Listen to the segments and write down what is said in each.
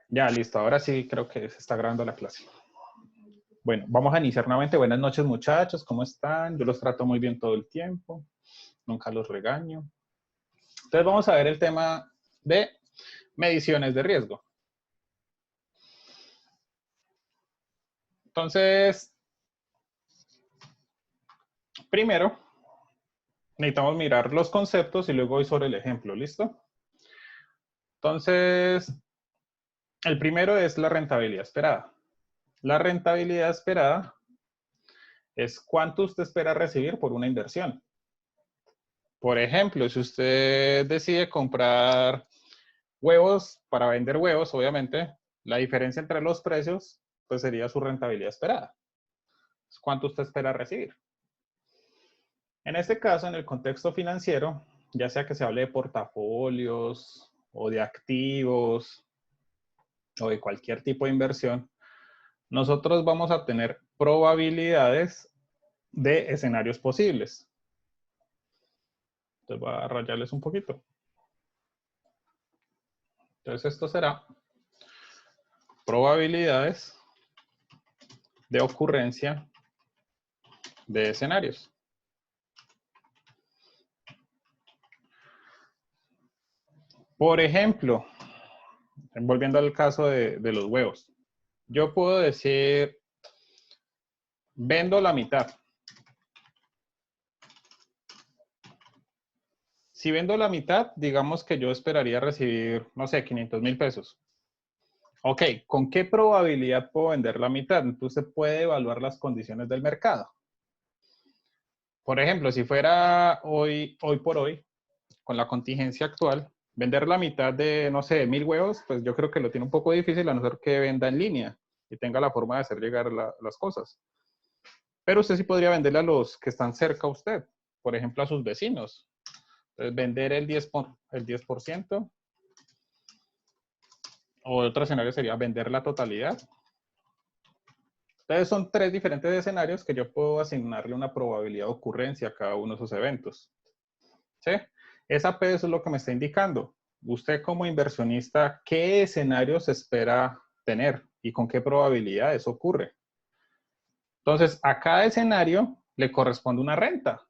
Ya, listo. Ahora sí creo que se está grabando la clase. Bueno, vamos a iniciar nuevamente. Buenas noches, muchachos. ¿Cómo están? Yo los trato muy bien todo el tiempo. Nunca los regaño. Entonces vamos a ver el tema de mediciones de riesgo. Entonces, primero necesitamos mirar los conceptos y luego voy sobre el ejemplo. ¿Listo? Entonces, el primero es la rentabilidad esperada. La rentabilidad esperada es cuánto usted espera recibir por una inversión. Por ejemplo, si usted decide comprar huevos para vender huevos, obviamente, la diferencia entre los precios pues sería su rentabilidad esperada. ¿Cuánto usted espera recibir? En este caso, en el contexto financiero, ya sea que se hable de portafolios o de activos o de cualquier tipo de inversión, nosotros vamos a tener probabilidades de escenarios posibles. Entonces voy a rayarles un poquito. Entonces esto será probabilidades de ocurrencia de escenarios. Por ejemplo, volviendo al caso de los huevos, yo puedo decir, vendo la mitad. Si vendo la mitad, digamos que yo esperaría recibir, no sé, 500,000 pesos. Ok, ¿con qué probabilidad puedo vender la mitad? Entonces puede evaluar las condiciones del mercado. Por ejemplo, si fuera hoy por hoy, con la contingencia actual, vender la mitad de, no sé, 1,000 huevos, pues yo creo que lo tiene un poco difícil a no ser que venda en línea y tenga la forma de hacer llegar las cosas. Pero usted sí podría venderle a los que están cerca a usted, por ejemplo, a sus vecinos. Entonces, vender el 10%, o otro escenario sería vender la totalidad. Entonces, son tres diferentes escenarios que yo puedo asignarle una probabilidad de ocurrencia a cada uno de esos eventos. ¿Sí? Esa P es lo que me está indicando. Usted como inversionista, ¿qué escenarios espera tener y con qué probabilidad eso ocurre? Entonces, a cada escenario le corresponde una renta.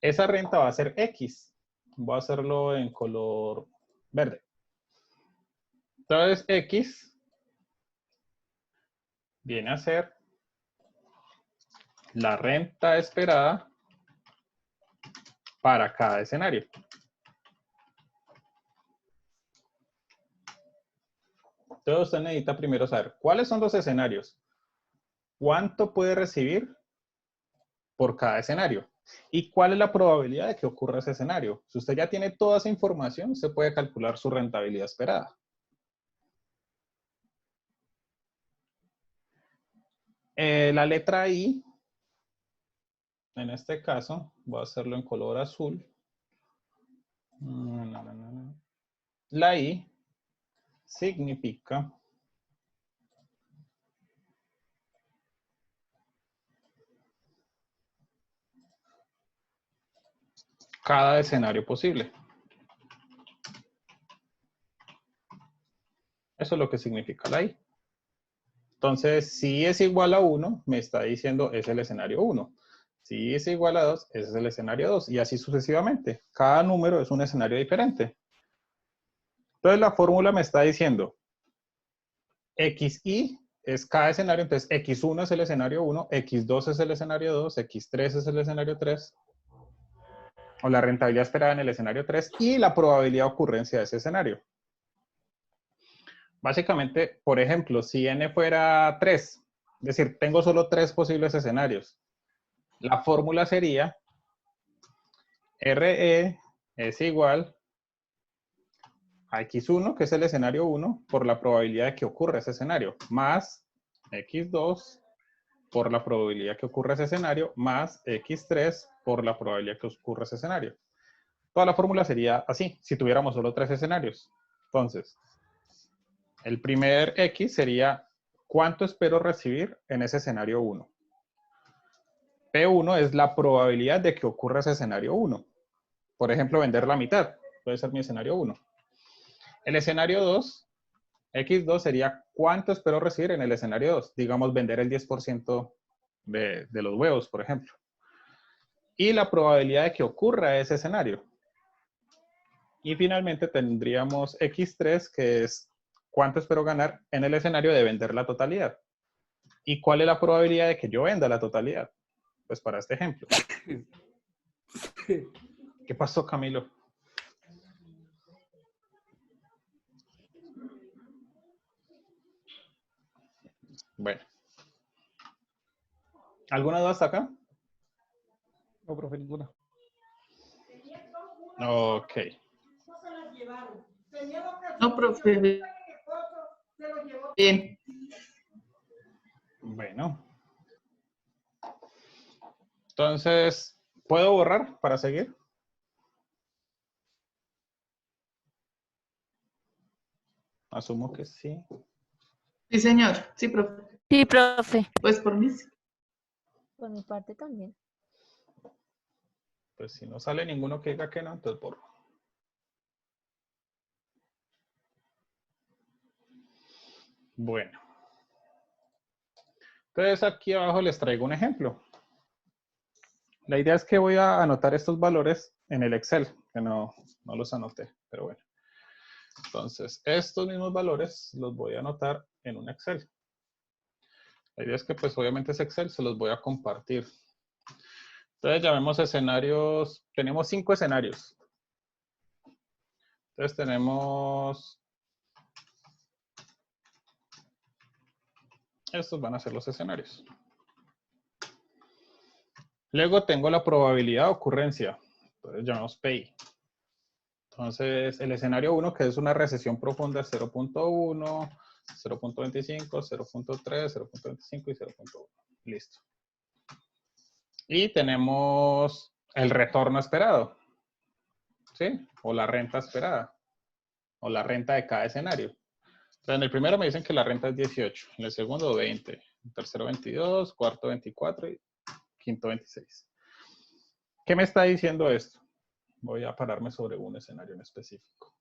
Esa renta va a ser X. Voy a hacerlo en color verde. Entonces, X viene a ser la renta esperada para cada escenario. Entonces, usted necesita primero saber cuáles son los escenarios, cuánto puede recibir por cada escenario y cuál es la probabilidad de que ocurra ese escenario. Si usted ya tiene toda esa información, se puede calcular su rentabilidad esperada. La letra I, en este caso, voy a hacerlo en color azul. La I significa cada escenario posible. Eso es lo que significa la I. Entonces, si es igual a 1, me está diciendo es el escenario 1. Si es igual a 2, ese es el escenario 2. Y así sucesivamente. Cada número es un escenario diferente. Entonces, la fórmula me está diciendo XI es cada escenario. Entonces, X1 es el escenario 1, X2 es el escenario 2, X3 es el escenario 3, o la rentabilidad esperada en el escenario 3 y la probabilidad de ocurrencia de ese escenario. Básicamente, por ejemplo, si N fuera 3, es decir, tengo solo 3 posibles escenarios, la fórmula sería RE es igual a X1, que es el escenario 1, por la probabilidad de que ocurra ese escenario, más X2 por la probabilidad que ocurra ese escenario, más X3 por la probabilidad que ocurra ese escenario. Toda la fórmula sería así, si tuviéramos solo 3 escenarios. Entonces, el primer X sería cuánto espero recibir en ese escenario 1. P1 es la probabilidad de que ocurra ese escenario 1. Por ejemplo, vender la mitad. Puede ser mi escenario 1. El escenario 2 X2 sería cuánto espero recibir en el escenario 2. Digamos, vender el 10% de los huevos, por ejemplo. Y la probabilidad de que ocurra ese escenario. Y finalmente tendríamos X3, que es cuánto espero ganar en el escenario de vender la totalidad. ¿Y cuál es la probabilidad de que yo venda la totalidad? Pues para este ejemplo. ¿Qué pasó, Camilo? Bueno. ¿Alguna duda hasta acá? No, profe, ninguna. Ok. No, profe. Bien. Bueno. Entonces, ¿puedo borrar para seguir? Asumo que sí. Sí, señor. Sí, profe. Sí, profe. Pues por mí sí. Por mi parte también. Pues si no sale ninguno que diga que no, entonces borro. Bueno. Entonces aquí abajo les traigo un ejemplo. La idea es que voy a anotar estos valores en el Excel, que no los anoté, pero bueno. Entonces, estos mismos valores los voy a anotar en un Excel. La idea es que pues obviamente ese Excel se los voy a compartir. Entonces llamemos escenarios, tenemos 5 escenarios. Entonces tenemos, estos van a ser los escenarios. Luego tengo la probabilidad de ocurrencia. Entonces llamamos PI. Entonces el escenario 1, que es una recesión profunda, es 0.1, 0.25, 0.3, 0.25 y 0.1. Listo. Y tenemos el retorno esperado. ¿Sí? O la renta esperada. O la renta de cada escenario. Entonces, en el primero me dicen que la renta es 18, en el segundo 20, en el tercero 22, cuarto 24 y quinto 26. ¿Qué me está diciendo esto? Voy a pararme sobre un escenario en específico.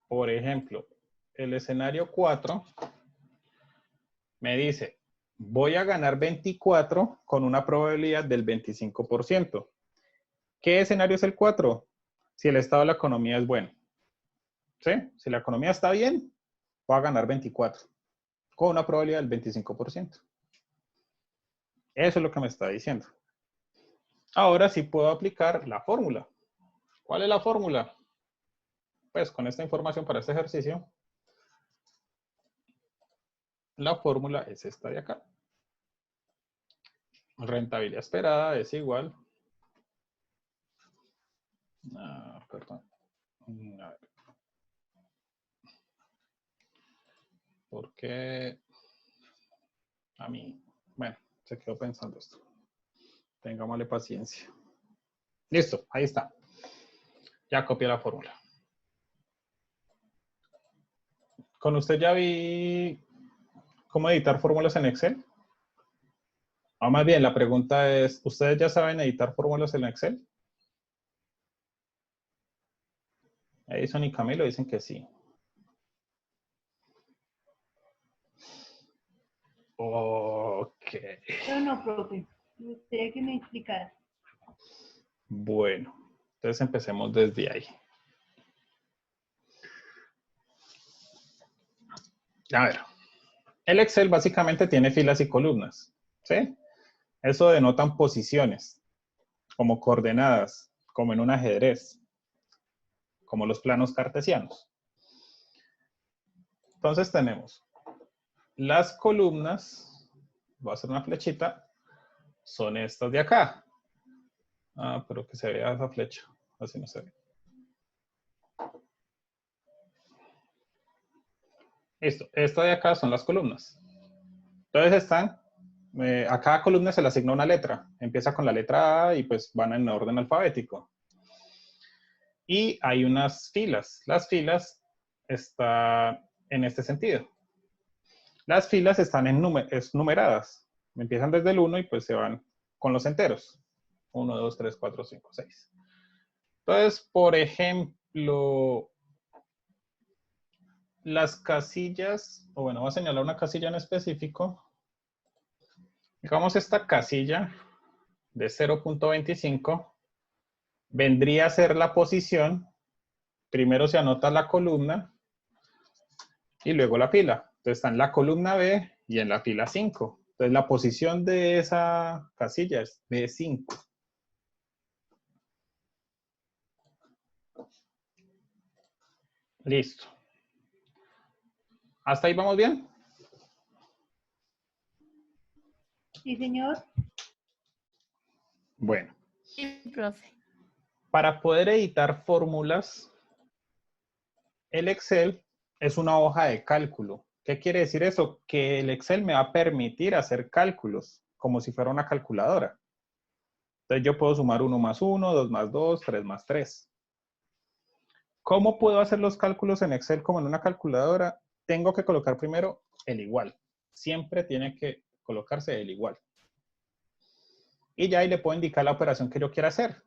Por ejemplo, el escenario 4 me dice, voy a ganar 24 con una probabilidad del 25%. ¿Qué escenario es el 4? Si el estado de la economía es bueno. ¿Sí? Si la economía está bien, voy a ganar 24 con una probabilidad del 25%. Eso es lo que me está diciendo. Ahora sí puedo aplicar la fórmula. ¿Cuál es la fórmula? Pues con esta información para este ejercicio, la fórmula es esta de acá. Rentabilidad esperada es igual. Perdón. A ver. ¿Por qué a mí? Bueno, se quedó pensando esto. Tengámosle paciencia. Listo, ahí está. Ya copié la fórmula. ¿Con usted ya vi cómo editar fórmulas en Excel? O más bien, la pregunta es, ¿ustedes ya saben editar fórmulas en Excel? Edison y Camilo dicen que sí. Ok. Yo no, profe. Me gustaría que me explicara. Bueno, entonces empecemos desde ahí. A ver, el Excel básicamente tiene filas y columnas, ¿sí? Eso denotan posiciones, como coordenadas, como en un ajedrez, como los planos cartesianos. Entonces tenemos las columnas, voy a hacer una flechita, son estas de acá. Pero que se vea esa flecha, así no se ve. Listo, esta de acá son las columnas. Entonces están, a cada columna se le asigna una letra. Empieza con la letra A y pues van en orden alfabético. Y hay unas filas. Las filas están en este sentido. Las filas están numeradas. Empiezan desde el 1 y pues se van con los enteros. 1, 2, 3, 4, 5, 6. Entonces, por ejemplo, las casillas, o bueno, voy a señalar una casilla en específico. Digamos esta casilla de 0.25 vendría a ser la posición. Primero se anota la columna y luego la fila. Entonces está en la columna B y en la fila 5. Entonces la posición de esa casilla es B5. Listo. ¿Hasta ahí vamos bien? Sí, señor. Bueno, Sí, profe. para poder editar fórmulas, el Excel es una hoja de cálculo. ¿Qué quiere decir eso? Que el Excel me va a permitir hacer cálculos como si fuera una calculadora. Entonces yo puedo sumar 1 más 1, 2 más 2, 3 más 3. ¿Cómo puedo hacer los cálculos en Excel como en una calculadora? Tengo que colocar primero el igual. Siempre tiene que colocarse el igual. Y ya ahí le puedo indicar la operación que yo quiera hacer.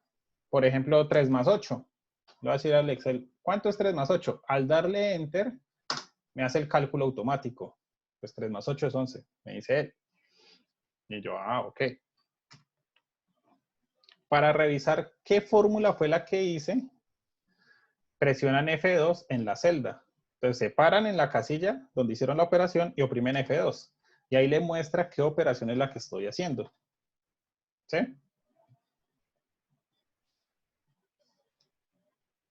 Por ejemplo, 3 más 8. Le voy a decir al Excel, ¿cuánto es 3 más 8? Al darle Enter, me hace el cálculo automático. Pues 3 más 8 es 11, me dice él. Y yo, ok. Para revisar qué fórmula fue la que hice, presionan F2 en la celda. Entonces se paran en la casilla donde hicieron la operación y oprimen F2. Y ahí le muestra qué operación es la que estoy haciendo. ¿Sí?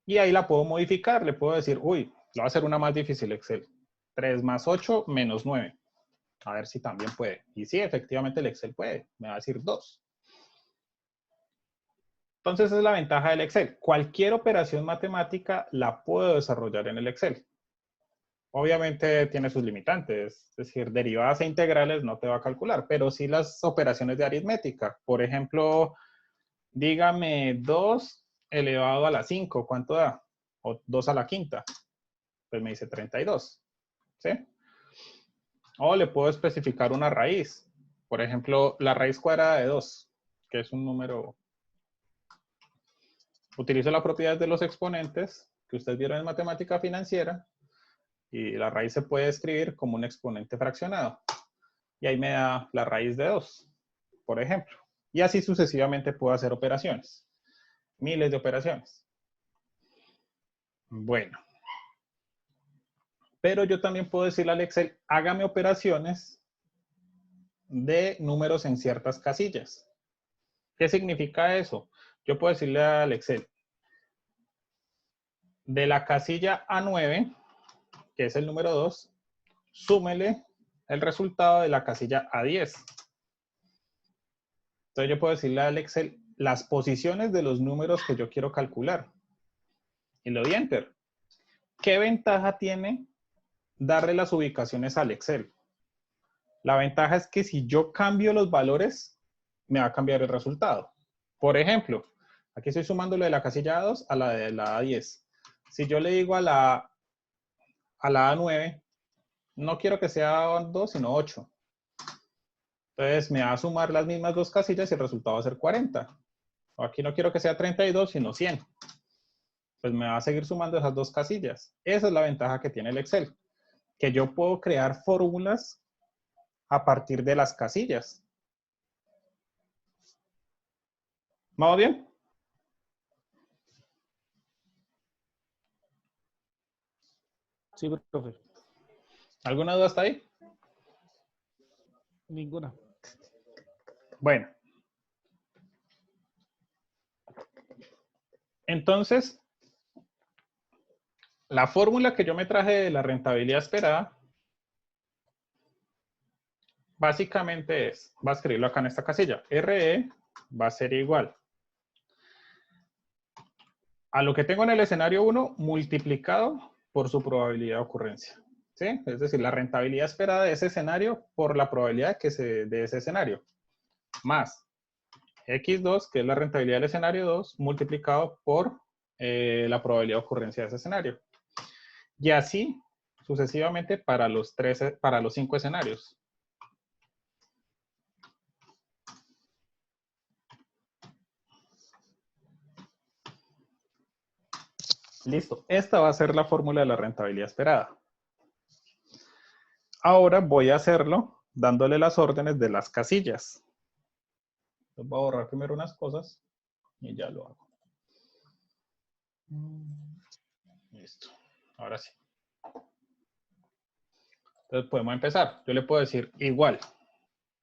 Y ahí la puedo modificar. Le puedo decir, uy, lo va a hacer una más difícil Excel. 3 más 8 menos 9. A ver si también puede. Y sí, efectivamente el Excel puede. Me va a decir 2. Entonces esa es la ventaja del Excel. Cualquier operación matemática la puedo desarrollar en el Excel. Obviamente tiene sus limitantes, es decir, derivadas e integrales no te va a calcular, pero sí las operaciones de aritmética. Por ejemplo, dígame 2 elevado a la 5, ¿cuánto da? O 2 a la quinta. Pues me dice 32. ¿Sí? O le puedo especificar una raíz. Por ejemplo, la raíz cuadrada de 2, que es un número. Utilizo la propiedad de los exponentes que ustedes vieron en matemática financiera y la raíz se puede escribir como un exponente fraccionado. Y ahí me da la raíz de 2, por ejemplo. Y así sucesivamente puedo hacer operaciones. Miles de operaciones. Bueno. Pero yo también puedo decirle al Excel, hágame operaciones de números en ciertas casillas. ¿Qué significa eso? Yo puedo decirle al Excel, de la casilla A9, que es el número 2, súmele el resultado de la casilla A10. Entonces yo puedo decirle al Excel las posiciones de los números que yo quiero calcular. Y le doy Enter. ¿Qué ventaja tiene darle las ubicaciones al Excel? La ventaja es que si yo cambio los valores, me va a cambiar el resultado. Por ejemplo, aquí estoy sumando lo de la casilla A2 a la de la A10. Si yo le digo a la A9, no quiero que sea 2, sino 8. Entonces me va a sumar las mismas dos casillas y el resultado va a ser 40. O aquí no quiero que sea 32, sino 100. Pues me va a seguir sumando esas dos casillas. Esa es la ventaja que tiene el Excel. Que yo puedo crear fórmulas a partir de las casillas. ¿Vamos bien? Sí, profe. ¿Alguna duda hasta ahí? Ninguna. Bueno. Entonces, la fórmula que yo me traje de la rentabilidad esperada, básicamente va a escribirlo acá en esta casilla. RE va a ser igual a lo que tengo en el escenario 1 multiplicado por su probabilidad de ocurrencia. ¿Sí? Es decir, la rentabilidad esperada de ese escenario por la probabilidad de ese escenario. Más X2, que es la rentabilidad del escenario 2, multiplicado por la probabilidad de ocurrencia de ese escenario. Y así sucesivamente para los 5 escenarios. Listo. Esta va a ser la fórmula de la rentabilidad esperada. Ahora voy a hacerlo dándole las órdenes de las casillas. Entonces voy a borrar primero unas cosas y ya lo hago. Listo. Ahora sí. Entonces podemos empezar. Yo le puedo decir igual.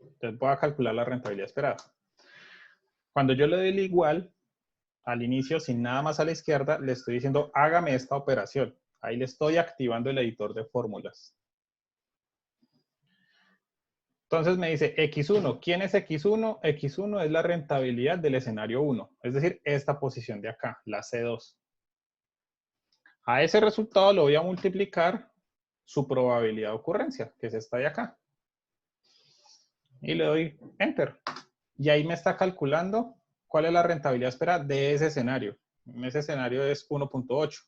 Entonces voy a calcular la rentabilidad esperada. Cuando yo le doy el igual, al inicio, sin nada más a la izquierda, le estoy diciendo hágame esta operación. Ahí le estoy activando el editor de fórmulas. Entonces me dice X1. ¿Quién es X1? X1 es la rentabilidad del escenario 1. Es decir, esta posición de acá, la C2. A ese resultado le voy a multiplicar su probabilidad de ocurrencia, que es esta de acá. Y le doy Enter. Y ahí me está calculando cuál es la rentabilidad esperada de ese escenario. En ese escenario es 1.8.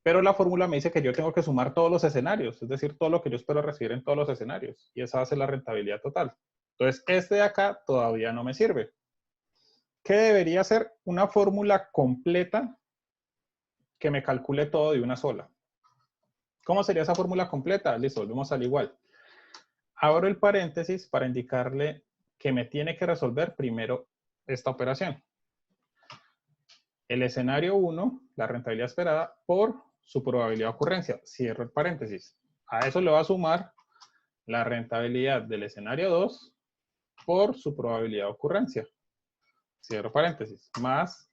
Pero la fórmula me dice que yo tengo que sumar todos los escenarios, es decir, todo lo que yo espero recibir en todos los escenarios. Y esa va a ser la rentabilidad total. Entonces, este de acá todavía no me sirve. ¿Qué debería ser? Una fórmula completa que me calcule todo de una sola. ¿Cómo sería esa fórmula completa? Listo, volvemos al igual. Abro el paréntesis para indicarle que me tiene que resolver primero esta operación. El escenario 1, la rentabilidad esperada, por su probabilidad de ocurrencia. Cierro el paréntesis. A eso le va a sumar la rentabilidad del escenario 2 por su probabilidad de ocurrencia. Cierro paréntesis. Más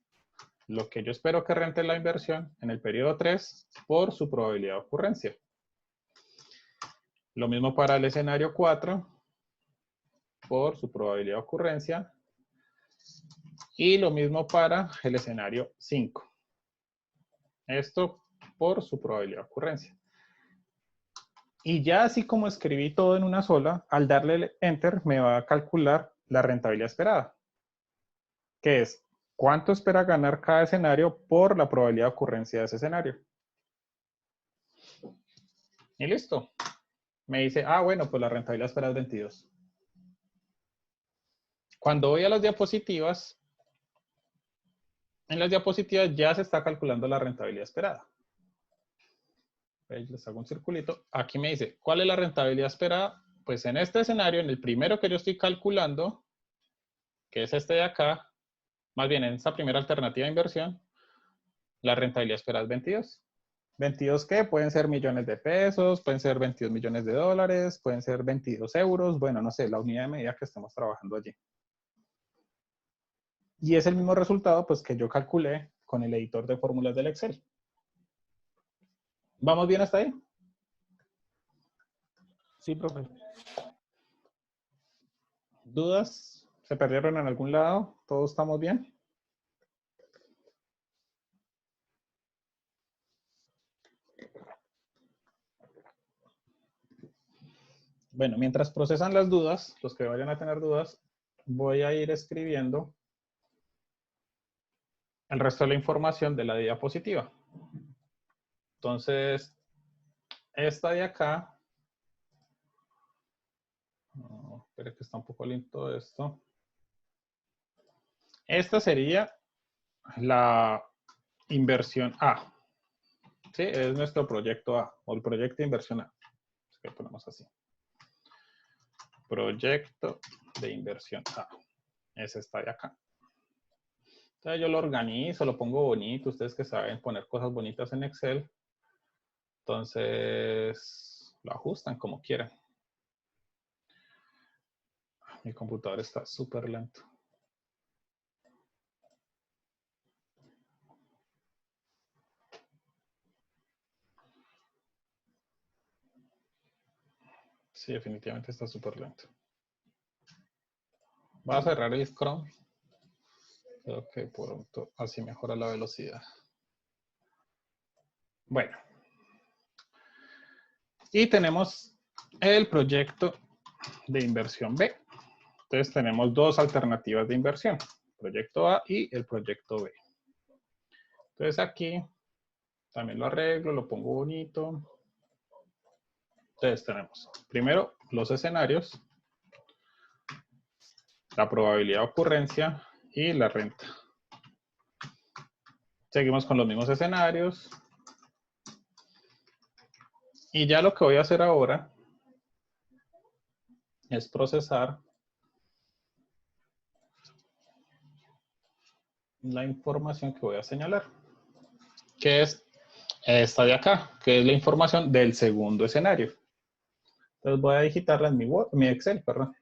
lo que yo espero que rente la inversión en el periodo 3 por su probabilidad de ocurrencia. Lo mismo para el escenario 4 por su probabilidad de ocurrencia. Y lo mismo para el escenario 5. Esto por su probabilidad de ocurrencia. Y ya así como escribí todo en una sola, al darle Enter me va a calcular la rentabilidad esperada. Que es cuánto espera ganar cada escenario por la probabilidad de ocurrencia de ese escenario. Y listo. Me dice, bueno, pues la rentabilidad esperada es 22. Cuando voy a las diapositivas, en las diapositivas ya se está calculando la rentabilidad esperada. Les hago un circulito. Aquí me dice, ¿cuál es la rentabilidad esperada? Pues en este escenario, en el primero que yo estoy calculando, que es este de acá, más bien en esta primera alternativa de inversión, la rentabilidad esperada es 22. ¿22 qué? Pueden ser millones de pesos, pueden ser 22 millones de dólares, pueden ser 22 euros, bueno, no sé, la unidad de medida que estemos trabajando allí. Y es el mismo resultado pues que yo calculé con el editor de fórmulas del Excel. ¿Vamos bien hasta ahí? Sí, profe. ¿Dudas? ¿Se perdieron en algún lado? ¿Todos estamos bien? Bueno, mientras procesan las dudas, los que vayan a tener dudas, voy a ir escribiendo el resto de la información de la diapositiva. Entonces, esta de acá, espera que está un poco lento esto. Esta sería la inversión A. ¿Sí? Es nuestro proyecto A, o el proyecto de inversión A. Así que ponemos así. Proyecto de inversión A. Ese está de acá. Entonces yo lo organizo, lo pongo bonito. Ustedes que saben poner cosas bonitas en Excel. Entonces lo ajustan como quieran. Mi computador está súper lento. Sí, definitivamente está súper lento. Voy a cerrar el Chrome. Creo que pronto así mejora la velocidad. Bueno. Y tenemos el proyecto de inversión B. Entonces tenemos dos alternativas de inversión. El proyecto A y el proyecto B. Entonces aquí también lo arreglo, lo pongo bonito. Entonces tenemos primero los escenarios, la probabilidad de ocurrencia y la renta. Seguimos con los mismos escenarios. Y ya lo que voy a hacer ahora es procesar la información que voy a señalar, que es esta de acá, que es la información del segundo escenario. Entonces voy a digitarla en mi Excel, perdón.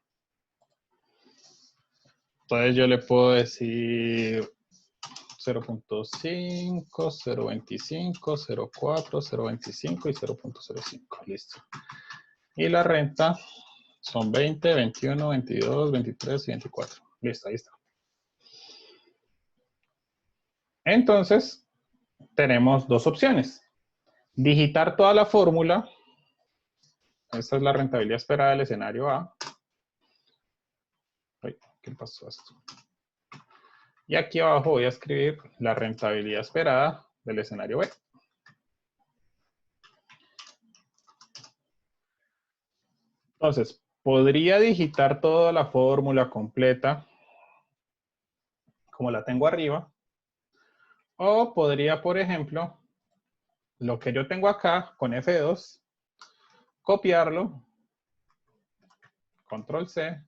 Entonces yo le puedo decir 0.5, 0.25, 0.4, 0.25 y 0.05. Listo. Y la renta son 20, 21, 22, 23 y 24. Listo, ahí está. Entonces, tenemos dos opciones. Digitar toda la fórmula. Esta es la rentabilidad esperada del escenario A. Ay, ¿qué pasó esto? Y aquí abajo voy a escribir la rentabilidad esperada del escenario B. Entonces, podría digitar toda la fórmula completa, como la tengo arriba, o podría, por ejemplo, lo que yo tengo acá con F2, copiarlo, Control C,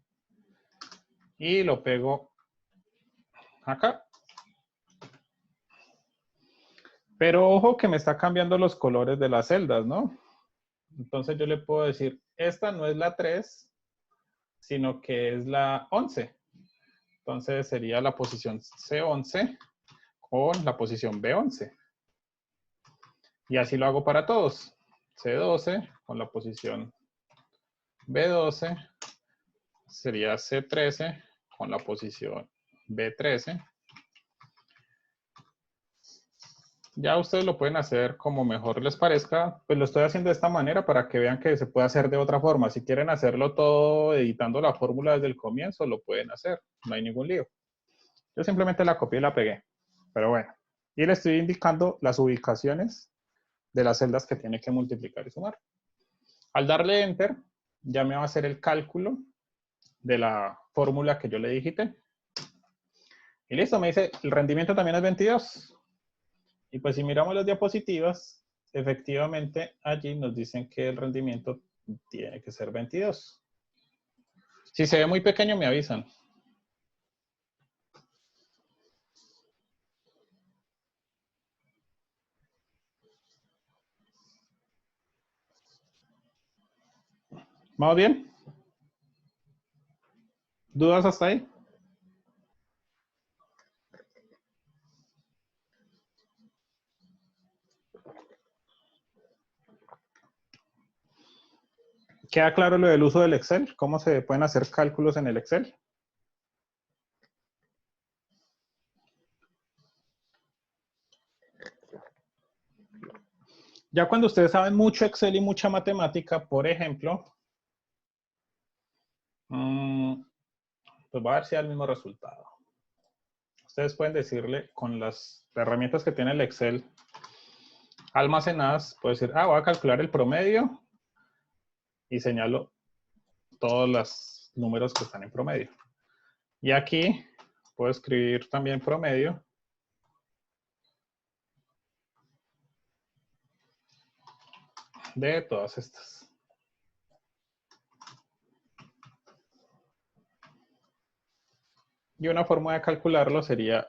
y lo pego acá. Pero ojo que me está cambiando los colores de las celdas, ¿no? Entonces yo le puedo decir, esta no es la 3, sino que es la 11. Entonces sería la posición C11 con la posición B11. Y así lo hago para todos. C12 con la posición B12. Sería C13 con la posición B13. Ya ustedes lo pueden hacer como mejor les parezca. Pues lo estoy haciendo de esta manera para que vean que se puede hacer de otra forma. Si quieren hacerlo todo editando la fórmula desde el comienzo, lo pueden hacer. No hay ningún lío. Yo simplemente la copié y la pegué. Pero bueno. Y le estoy indicando las ubicaciones de las celdas que tiene que multiplicar y sumar. Al darle Enter, ya me va a hacer el cálculo de la fórmula que yo le digité. Y listo, me dice, el rendimiento también es 22. Y pues si miramos las diapositivas, efectivamente allí nos dicen que el rendimiento tiene que ser 22. Si se ve muy pequeño, me avisan. ¿Vamos bien? ¿Dudas hasta ahí? ¿Queda claro lo del uso del Excel? ¿Cómo se pueden hacer cálculos en el Excel? Ya cuando ustedes saben mucho Excel y mucha matemática, por ejemplo, pues va a ver si da el mismo resultado. Ustedes pueden decirle con las herramientas que tiene el Excel almacenadas, puede decir, voy a calcular el promedio y señalo todos los números que están en promedio. Y aquí puedo escribir también promedio. De todas estas. Y una forma de calcularlo sería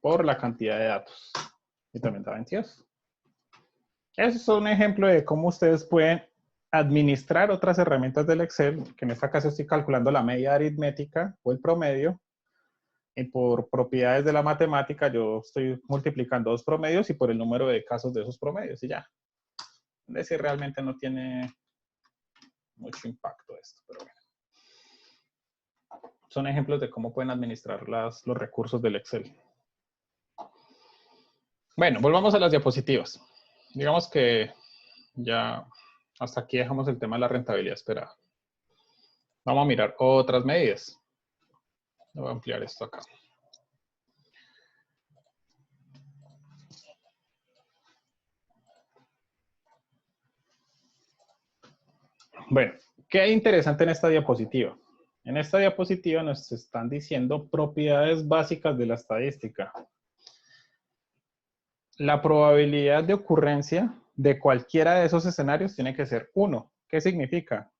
por la cantidad de datos. Y también da 22. Ese es un ejemplo de cómo ustedes pueden administrar otras herramientas del Excel, que en esta caso estoy calculando la media aritmética o el promedio. Y por propiedades de la matemática yo estoy multiplicando dos promedios y por el número de casos de esos promedios y ya. Es decir, realmente no tiene mucho impacto esto, pero bueno. Son ejemplos de cómo pueden administrar los recursos del Excel. Bueno, volvamos a las diapositivas. Digamos que ya hasta aquí dejamos el tema de la rentabilidad esperada. Vamos a mirar otras medidas. Voy a ampliar esto acá. Bueno, ¿qué hay interesante en esta diapositiva? En esta diapositiva nos están diciendo propiedades básicas de la estadística. La probabilidad de ocurrencia de cualquiera de esos escenarios tiene que ser 1. ¿Qué significa?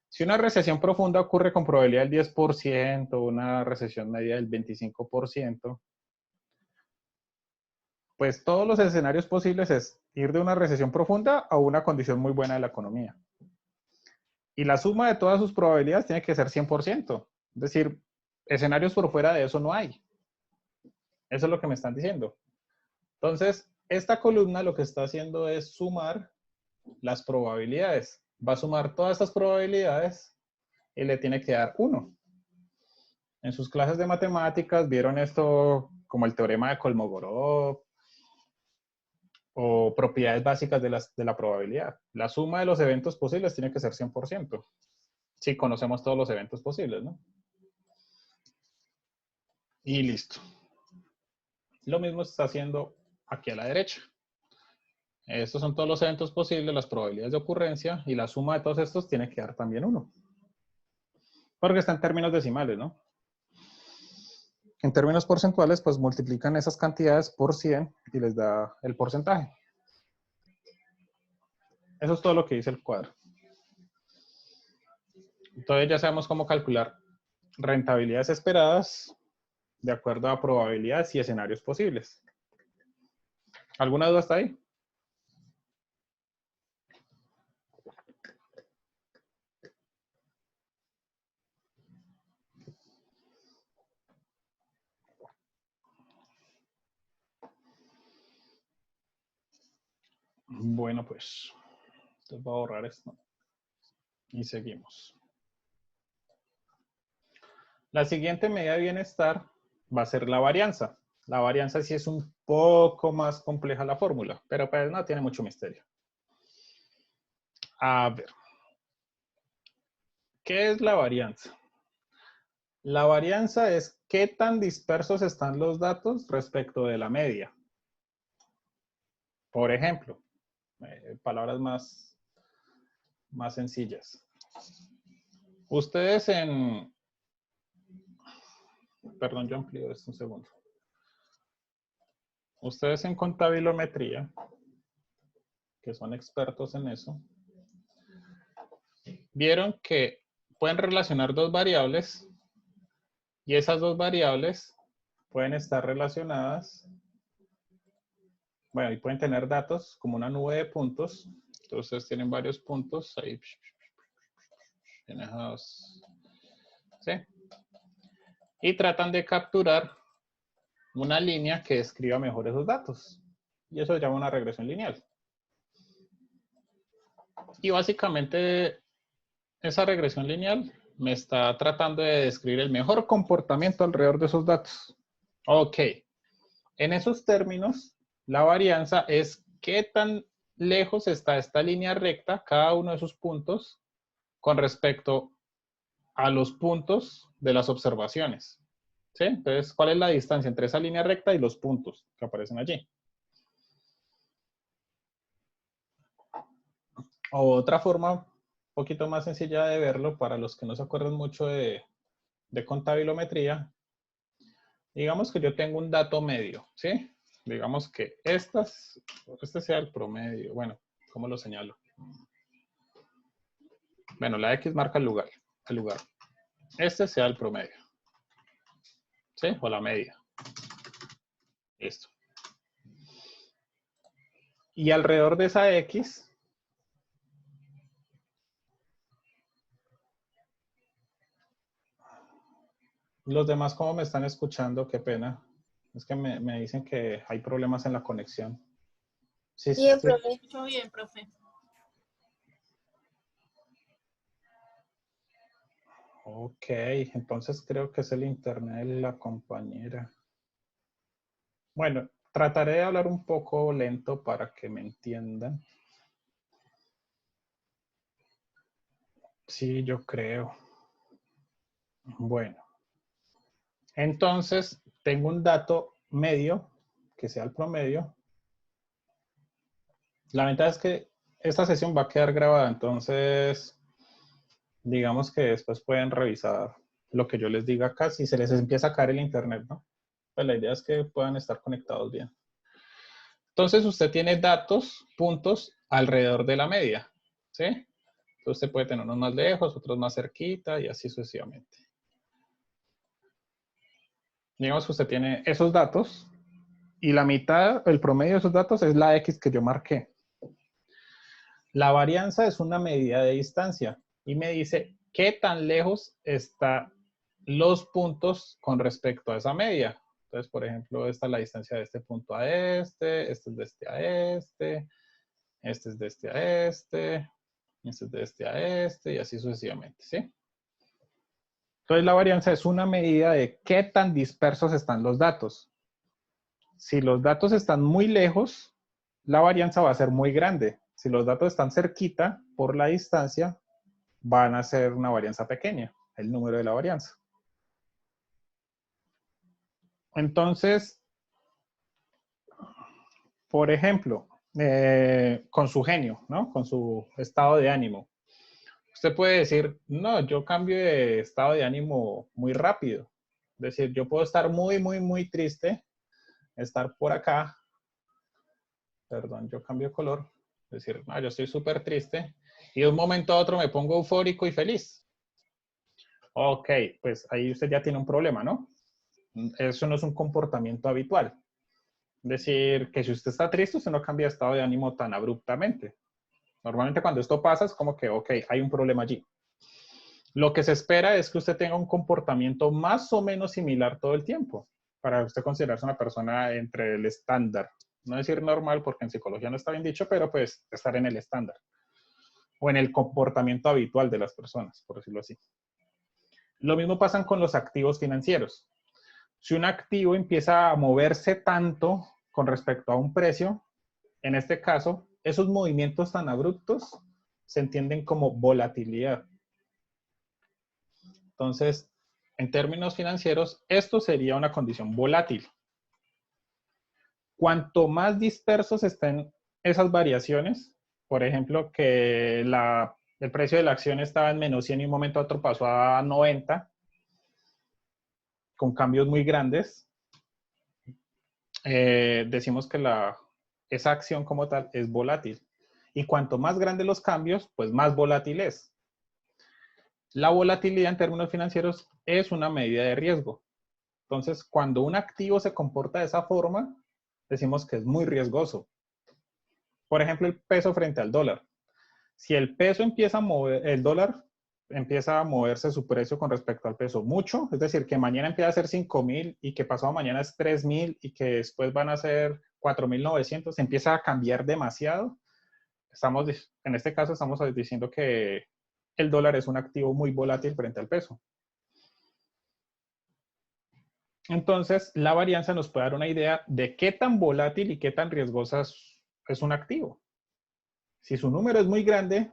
Si una recesión profunda ocurre con probabilidad del 10%, una recesión media del 25%, pues todos los escenarios posibles es ir de una recesión profunda a una condición muy buena de la economía. Y la suma de todas sus probabilidades tiene que ser 100%. Es decir, escenarios por fuera de eso no hay. Eso es lo que me están diciendo. Entonces, esta columna lo que está haciendo es sumar las probabilidades. Va a sumar todas estas probabilidades y le tiene que dar 1. En sus clases de matemáticas vieron esto como el teorema de Kolmogorov o propiedades básicas de la probabilidad. La suma de los eventos posibles tiene que ser 100%. Si conocemos todos los eventos posibles, ¿no? Y listo. Lo mismo está haciendo aquí a la derecha. Estos son todos los eventos posibles, las probabilidades de ocurrencia, y la suma de todos estos tiene que dar también 1. Porque está en términos decimales, ¿no? En términos porcentuales, pues multiplican esas cantidades por 100 y les da el porcentaje. Eso es todo lo que dice el cuadro. Entonces ya sabemos cómo calcular rentabilidades esperadas de acuerdo a probabilidades y escenarios posibles. ¿Alguna duda hasta ahí? Bueno, pues, entonces voy a borrar esto. Y seguimos. La siguiente medida de bienestar va a ser la varianza. La varianza sí es un poco más compleja la fórmula, pero pues no tiene mucho misterio. A ver. ¿Qué es la varianza? La varianza es qué tan dispersos están los datos respecto de la media. Por ejemplo, palabras más sencillas. Ustedes perdón, yo amplío esto un segundo. Ustedes en contabilometría, que son expertos en eso, vieron que pueden relacionar dos variables y esas dos variables pueden estar relacionadas, bueno, y pueden tener datos como una nube de puntos. Entonces tienen varios puntos ahí. ¿Sí? Y tratan de capturar una línea que describa mejor esos datos. Y eso se llama una regresión lineal. Y básicamente esa regresión lineal me está tratando de describir el mejor comportamiento alrededor de esos datos. Ok. En esos términos, la varianza es qué tan lejos está esta línea recta, cada uno de sus puntos, con respecto a los puntos de las observaciones. ¿Sí? Entonces, ¿cuál es la distancia entre esa línea recta y los puntos que aparecen allí? O otra forma un poquito más sencilla de verlo, para los que no se acuerdan mucho de contabilometría, digamos que yo tengo un dato medio, ¿sí? Digamos que este sea el promedio. Bueno, ¿cómo lo señalo? Bueno, la X marca el lugar. Este sea el promedio. ¿Sí? O la media. Listo. Y alrededor de esa X, los demás, ¿cómo me están escuchando? Qué pena. Es que me dicen que hay problemas en la conexión. Sí, sí, Bien, sí. profe. Todo bien, profe. Ok, entonces creo que es el internet de la compañera. Bueno, trataré de hablar un poco lento para que me entiendan. Sí, yo creo. Bueno, entonces tengo un dato medio, que sea el promedio. La ventaja es que esta sesión va a quedar grabada, entonces digamos que después pueden revisar lo que yo les diga acá si se les empieza a caer el internet, ¿no? Pues la idea es que puedan estar conectados bien. Entonces usted tiene datos, puntos alrededor de la media, ¿sí? Entonces usted puede tener unos más lejos, otros más cerquita y así sucesivamente. Digamos que usted tiene esos datos y la mitad, el promedio de esos datos es la X que yo marqué. La varianza es una medida de distancia y me dice qué tan lejos están los puntos con respecto a esa media. Entonces, por ejemplo, esta es la distancia de este punto a este es de este a este es de este a este es de este a este y así sucesivamente, ¿sí? Entonces, la varianza es una medida de qué tan dispersos están los datos. Si los datos están muy lejos, la varianza va a ser muy grande. Si los datos están cerquita, por la distancia, van a ser una varianza pequeña, el número de la varianza. Entonces, por ejemplo, con su genio, ¿no? Con su estado de ánimo. Usted puede decir, no, yo cambio de estado de ánimo muy rápido. Es decir, yo puedo estar muy triste, estar por acá. Perdón, yo cambio de color. Es decir, no, yo estoy súper triste y de un momento a otro me pongo eufórico y feliz. Ok, pues ahí usted ya tiene un problema, ¿no? Eso no es un comportamiento habitual. Es decir, que si usted está triste, usted no cambia de estado de ánimo tan abruptamente. Normalmente cuando esto pasa es como que, ok, hay un problema allí. Lo que se espera es que usted tenga un comportamiento más o menos similar todo el tiempo para usted considerarse una persona entre el estándar. No decir normal porque en psicología no está bien dicho, pero pues estar en el estándar o en el comportamiento habitual de las personas, por decirlo así. Lo mismo pasa con los activos financieros. Si un activo empieza a moverse tanto con respecto a un precio, en este caso, esos movimientos tan abruptos se entienden como volatilidad. Entonces, en términos financieros, esto sería una condición volátil. Cuanto más dispersos estén esas variaciones, por ejemplo, que el precio de la acción estaba en menos 100 y un momento a otro pasó a 90, con cambios muy grandes, decimos que esa acción como tal es volátil. Y cuanto más grandes los cambios, pues más volátil es. La volatilidad en términos financieros es una medida de riesgo. Entonces, cuando un activo se comporta de esa forma, decimos que es muy riesgoso. Por ejemplo, el peso frente al dólar. Si el peso empieza a mover, el dólar empieza a moverse su precio con respecto al peso mucho, es decir, que mañana empieza a ser 5.000 y que pasado mañana es 3.000 y que después van a ser 4.900, empieza a cambiar demasiado. En este caso estamos diciendo que el dólar es un activo muy volátil frente al peso. Entonces, la varianza nos puede dar una idea de qué tan volátil y qué tan riesgosa es un activo. Si su número es muy grande,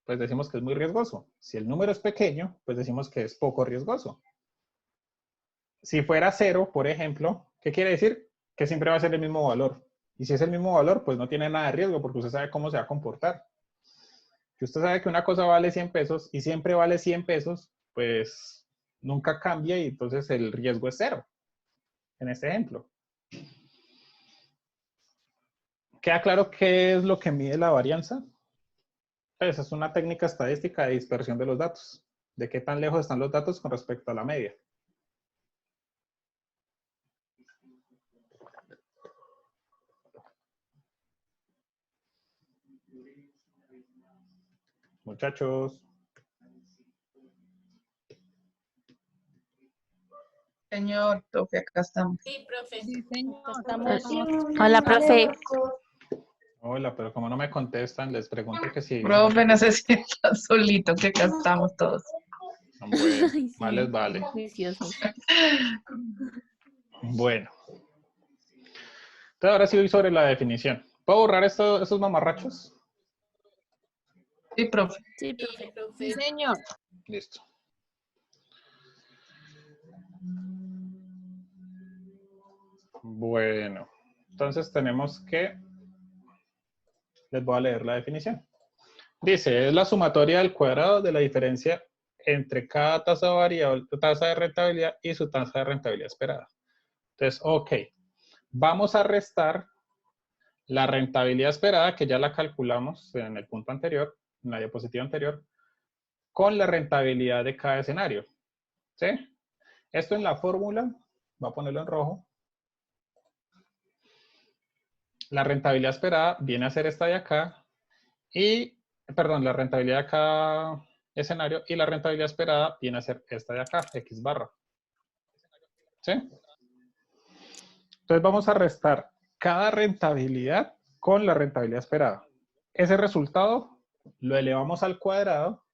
pues decimos que es muy riesgoso. Si el número es pequeño, pues decimos que es poco riesgoso. Si fuera 0, por ejemplo, ¿qué quiere decir? Que siempre va a ser el mismo valor. Y si es el mismo valor, pues no tiene nada de riesgo porque usted sabe cómo se va a comportar. Si usted sabe que una cosa vale 100 pesos y siempre vale 100 pesos, pues nunca cambia y entonces el riesgo es 0. En este ejemplo. ¿Queda claro qué es lo que mide la varianza? Pues es una técnica estadística de dispersión de los datos. De qué tan lejos están los datos con respecto a la media. Muchachos. Señor, profe, acá estamos. Sí, profe. Sí, señor. Estamos. Estamos. Hola, profe. Hola, pero como no me contestan, les pregunto que si... Profe, no se sienta solito, que acá estamos todos. Bueno, Ay, sí, más les vale. juiciosos. Bueno. Entonces ahora sí voy sobre la definición. ¿Puedo borrar estos mamarrachos? Sí, profe. Sí, Sí, profe. profe. Sí, señor. Listo. Bueno, entonces tenemos que... Les voy a leer la definición. Dice, es la sumatoria del cuadrado de la diferencia entre cada tasa variable, tasa de rentabilidad y su tasa de rentabilidad esperada. Entonces, ok, vamos a restar la rentabilidad esperada, que ya la calculamos en el punto anterior, en la diapositiva anterior, con la rentabilidad de cada escenario. ¿Sí? Esto en la fórmula, voy a ponerlo en rojo. La rentabilidad esperada viene a ser esta de acá. Y, perdón, la rentabilidad de cada escenario y la rentabilidad esperada viene a ser esta de acá, X barra. ¿Sí? Entonces vamos a restar cada rentabilidad con la rentabilidad esperada. Ese resultado lo elevamos al cuadrado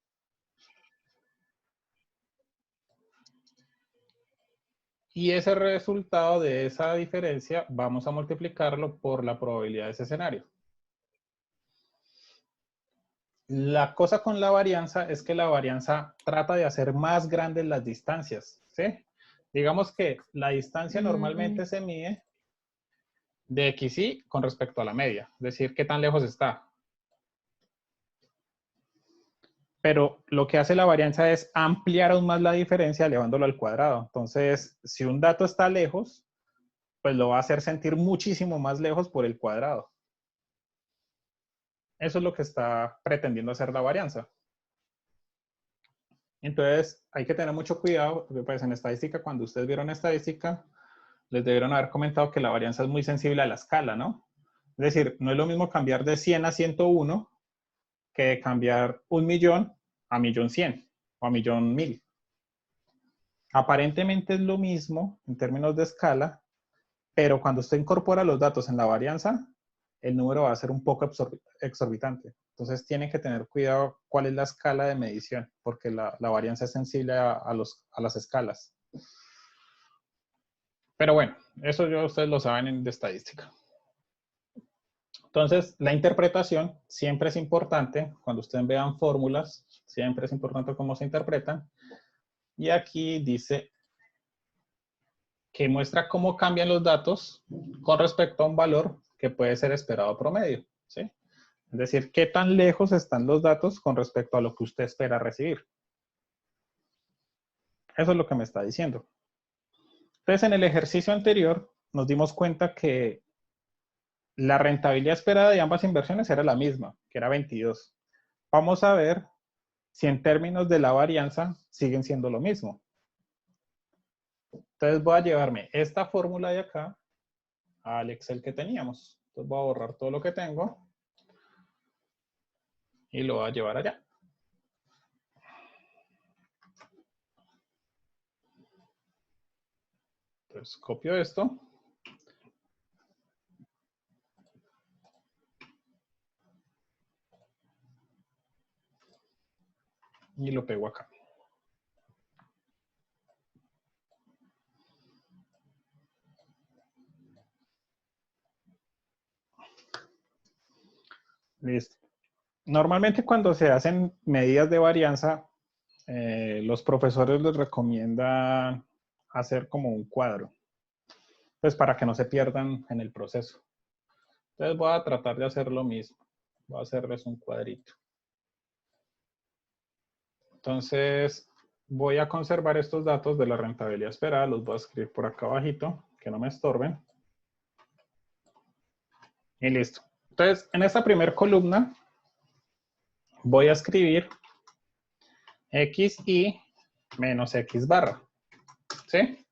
y ese resultado de esa diferencia vamos a multiplicarlo por la probabilidad de ese escenario. La cosa con la varianza es que la varianza trata de hacer más grandes las distancias, ¿sí? Digamos que la distancia normalmente se mide de XY con respecto a la media, es decir, qué tan lejos está. Pero lo que hace la varianza es ampliar aún más la diferencia elevándolo al cuadrado. Entonces, si un dato está lejos, pues lo va a hacer sentir muchísimo más lejos por el cuadrado. Eso es lo que está pretendiendo hacer la varianza. Entonces, hay que tener mucho cuidado, porque pues en estadística, cuando ustedes vieron estadística, les debieron haber comentado que la varianza es muy sensible a la escala, ¿no? Es decir, no es lo mismo cambiar de 100 a 101 que de cambiar 1.000.000 a 1.100.000 o a 1.100.000. Aparentemente es lo mismo en términos de escala, pero cuando usted incorpora los datos en la varianza, el número va a ser un poco exorbitante. Entonces tienen que tener cuidado cuál es la escala de medición, porque la varianza es sensible a las escalas. Pero bueno, eso ya ustedes lo saben de estadística. Entonces, la interpretación siempre es importante. Cuando ustedes vean fórmulas, siempre es importante cómo se interpretan. Y aquí dice que muestra cómo cambian los datos con respecto a un valor que puede ser esperado promedio, ¿sí? Es decir, qué tan lejos están los datos con respecto a lo que usted espera recibir. Eso es lo que me está diciendo. Entonces, en el ejercicio anterior, nos dimos cuenta que la rentabilidad esperada de ambas inversiones era la misma, que era 22. Vamos a ver si en términos de la varianza siguen siendo lo mismo. Entonces voy a llevarme esta fórmula de acá al Excel que teníamos. Entonces voy a borrar todo lo que tengo y lo voy a llevar allá. Entonces copio esto. Y lo pego acá. Listo. Normalmente cuando se hacen medidas de varianza, los profesores les recomiendan hacer como un cuadro, pues para que no se pierdan en el proceso. Entonces voy a tratar de hacer lo mismo. Voy a hacerles un cuadrito. Entonces voy a conservar estos datos de la rentabilidad esperada, los voy a escribir por acá abajito, que no me estorben. Y listo. Entonces, en esta primera columna voy a escribir XY menos X barra, ¿sí?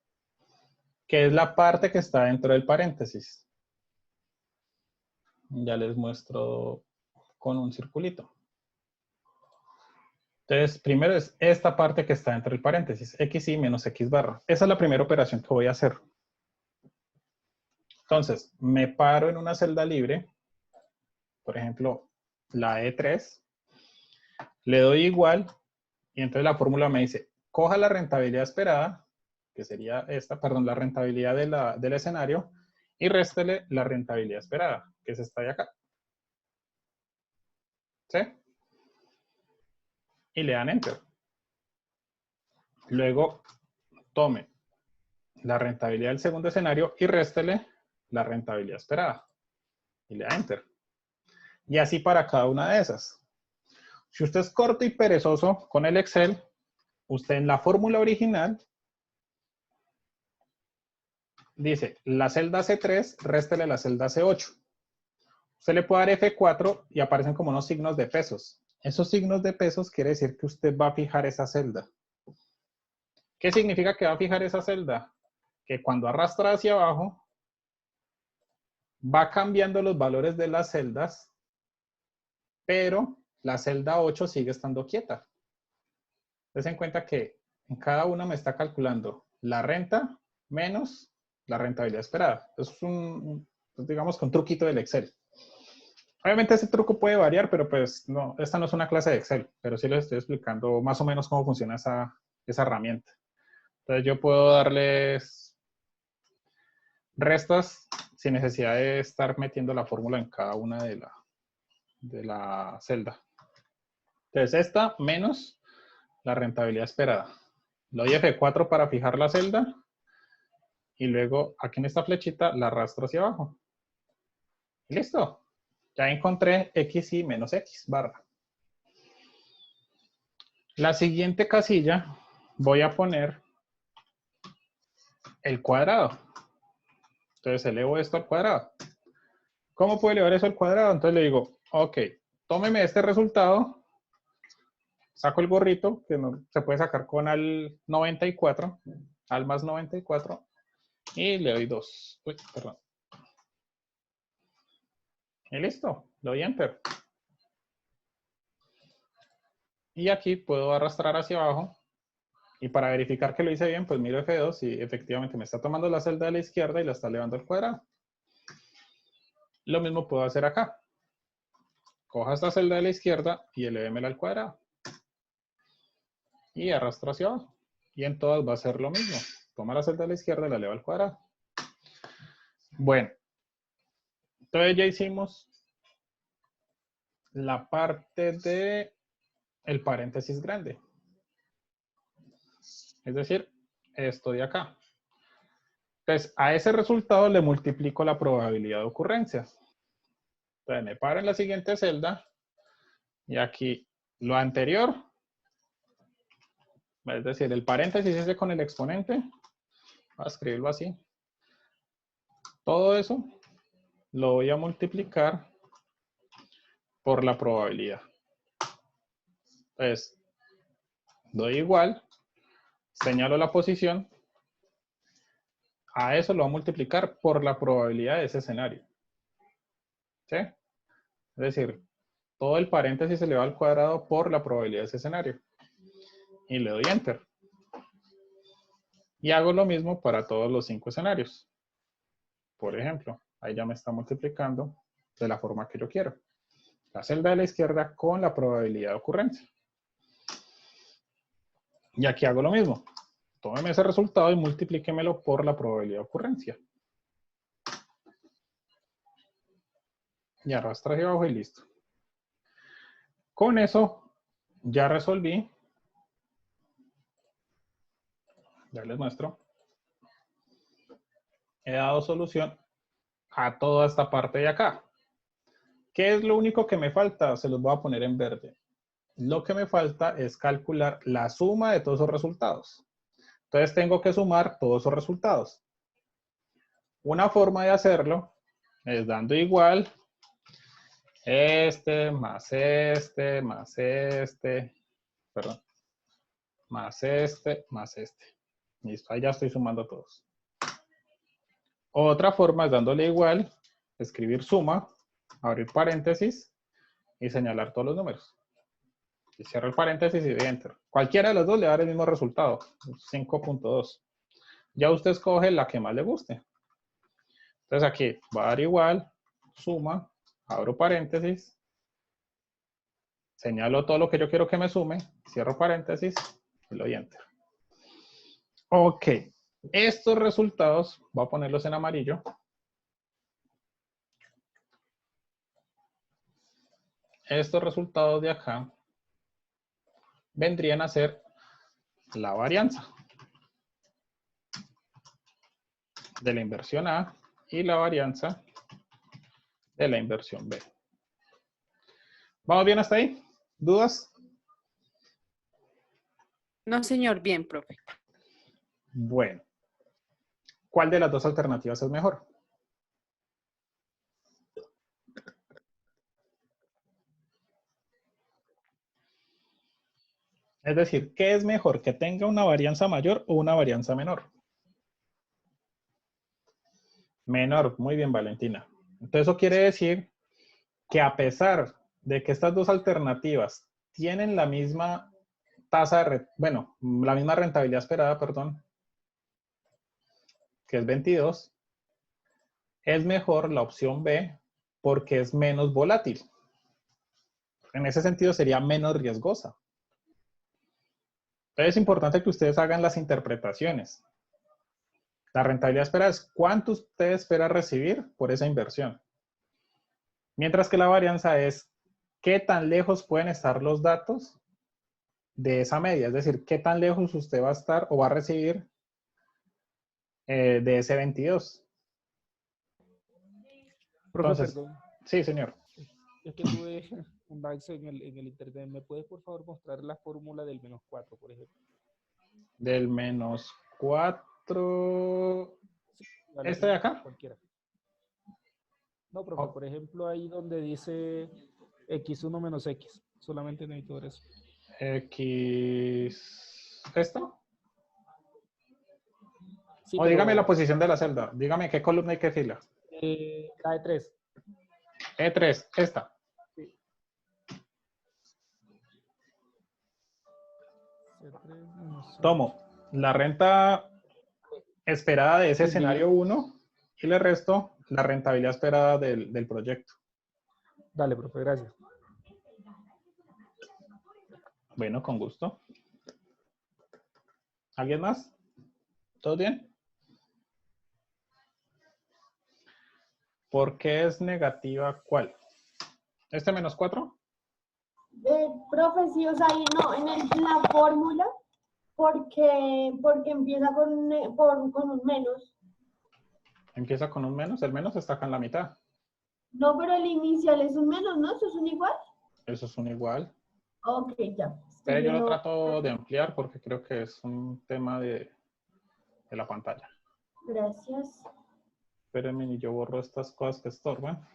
Que es la parte que está dentro del paréntesis. Ya les muestro con un circulito. Entonces, primero es esta parte que está dentro del paréntesis, XY menos X barra. Esa es la primera operación que voy a hacer. Entonces, me paro en una celda libre, por ejemplo, la E3, le doy igual, y entonces la fórmula me dice, coja la rentabilidad esperada, que sería esta, perdón, la rentabilidad del escenario, y réstele la rentabilidad esperada, que es esta de acá. ¿Sí? Y le dan Enter. Luego, tome la rentabilidad del segundo escenario y réstele la rentabilidad esperada. Y le da Enter. Y así para cada una de esas. Si usted es corto y perezoso con el Excel, usted en la fórmula original dice la celda C3, réstele la celda C8. Usted le puede dar F4 y aparecen como unos signos de pesos. Esos signos de pesos quiere decir que usted va a fijar esa celda. ¿Qué significa que va a fijar esa celda? Que cuando arrastra hacia abajo, va cambiando los valores de las celdas, pero la celda 8 sigue estando quieta. Entonces, en cuenta que en cada una me está calculando la renta menos la rentabilidad esperada. Eso es digamos, un truquito del Excel. Obviamente ese truco puede variar, pero pues no, esta no es una clase de Excel, pero sí les estoy explicando más o menos cómo funciona esa herramienta. Entonces yo puedo darles restas sin necesidad de estar metiendo la fórmula en cada una de la celda. Entonces esta menos la rentabilidad esperada. Le doy F4 para fijar la celda y luego aquí en esta flechita la arrastro hacia abajo. Y listo. Ya encontré X y menos X barra. La siguiente casilla voy a poner el cuadrado. Entonces elevo esto al cuadrado. ¿Cómo puedo elevar eso al cuadrado? Entonces le digo, ok, tómeme este resultado, saco el gorrito, que no, se puede sacar con al 94, al más 94, y le doy 2. Uy, perdón. Y listo, le doy Enter. Y aquí puedo arrastrar hacia abajo. Y para verificar que lo hice bien, pues miro F2 y efectivamente me está tomando la celda de la izquierda y la está elevando al cuadrado. Lo mismo puedo hacer acá. Coja esta celda de la izquierda y elévemela al cuadrado. Y arrastro hacia abajo. Y en todas va a ser lo mismo. Toma la celda de la izquierda y la eleva al cuadrado. Bueno. Entonces ya hicimos la parte de el paréntesis grande. Es decir, esto de acá. Entonces, a ese resultado le multiplico la probabilidad de ocurrencia. Entonces, me paro en la siguiente celda y aquí lo anterior, es decir, el paréntesis ese con el exponente, voy a escribirlo así. Todo eso lo voy a multiplicar por la probabilidad. Entonces, doy igual, señalo la posición, a eso lo voy a multiplicar por la probabilidad de ese escenario. ¿Sí? Es decir, todo el paréntesis se eleva al cuadrado por la probabilidad de ese escenario. Y le doy Enter. Y hago lo mismo para todos los 5 escenarios. Por ejemplo, ahí ya me está multiplicando de la forma que yo quiero. La celda de la izquierda con la probabilidad de ocurrencia. Y aquí hago lo mismo. Tómeme ese resultado y multiplíquemelo por la probabilidad de ocurrencia. Y arrastra hacia abajo y listo. Con eso ya resolví. Ya les muestro. He dado solución a toda esta parte de acá. ¿Qué es lo único que me falta? Se los voy a poner en verde. Lo que me falta es calcular la suma de todos esos resultados. Entonces tengo que sumar todos esos resultados. Una forma de hacerlo es dando igual más este. Listo, ahí ya estoy sumando todos. Otra forma es dándole igual, escribir suma, abrir paréntesis y señalar todos los números. Y cierro el paréntesis y doy Enter. Cualquiera de los dos le va a dar el mismo resultado, 5.2. Ya usted escoge la que más le guste. Entonces aquí va a dar igual, suma, abro paréntesis, señalo todo lo que yo quiero que me sume, cierro paréntesis y le doy Enter. Ok, estos resultados, voy a ponerlos en amarillo. Estos resultados de acá vendrían a ser la varianza de la inversión A y la varianza de la inversión B. ¿Vamos bien hasta ahí? ¿Dudas? No, señor, bien, profe. Bueno. ¿Cuál de las dos alternativas es mejor? Es decir, ¿qué es mejor? ¿Que tenga una varianza mayor o una varianza menor? Menor, muy bien, Valentina. Entonces eso quiere decir que a pesar de que estas dos alternativas tienen la misma tasa de, bueno, la misma rentabilidad esperada, perdón, que es 22, es mejor la opción B porque es menos volátil. En ese sentido sería menos riesgosa. Entonces es importante que ustedes hagan las interpretaciones. La rentabilidad esperada es cuánto usted espera recibir por esa inversión. Mientras que la varianza es qué tan lejos pueden estar los datos de esa media. Es decir, qué tan lejos usted va a estar o va a recibir de ese 22. Profe, Entonces, perdón, sí, señor. es que tuve un avance en el internet. ¿Me puedes, por favor, mostrar la fórmula del -4, por ejemplo? Del -4. Sí, vale, ¿Este de acá? cualquiera. No, profe, Oh, por ejemplo, ahí donde dice x1 menos x. Solamente necesito ver eso. X. ¿Esto? Sí, O dígame la pero posición de la celda. Dígame qué columna y qué fila. la de 3. E3, esta. Sí. C3 menos C8. Tomo la renta esperada de ese Sí, escenario 1 y le resto la rentabilidad esperada del proyecto. Dale, profe, gracias. Bueno, con gusto. ¿Alguien más? ¿Todo bien? ¿Por qué es negativa cuál? ¿Este -4? Profe, sí, o sea, y no, en la fórmula, porque empieza con un menos. Empieza con un menos. El menos está acá en la mitad. No, pero el inicial es un menos, ¿no? ¿Eso es un igual? Eso es un igual. Ok, ya. Pero yo lo No. trato de ampliar porque creo que es un tema de la pantalla. Gracias. Espérenme y yo borro estas cosas que estorban.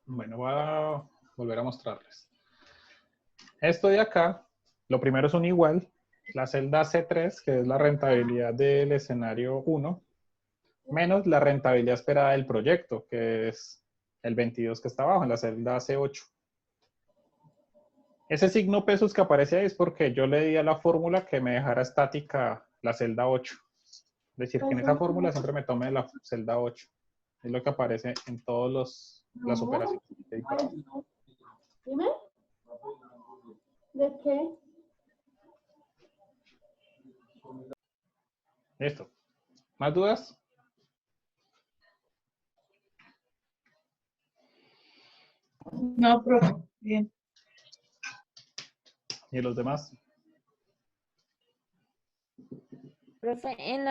Bueno, voy a volver a mostrarles. Esto de acá, lo primero es un igual. La celda C3, que es la rentabilidad del escenario 1, menos la rentabilidad esperada del proyecto, que es el 22 que está abajo, en la celda C8. Ese signo pesos que aparece ahí es porque yo le di a la fórmula que me dejara estática la celda 8. Es decir, que en esa fórmula siempre me tome la celda 8. Es lo que aparece en todas las operaciones. Dime. ¿De qué? Listo. ¿Más dudas? No, profe. Bien. ¿Y los demás? Profe, en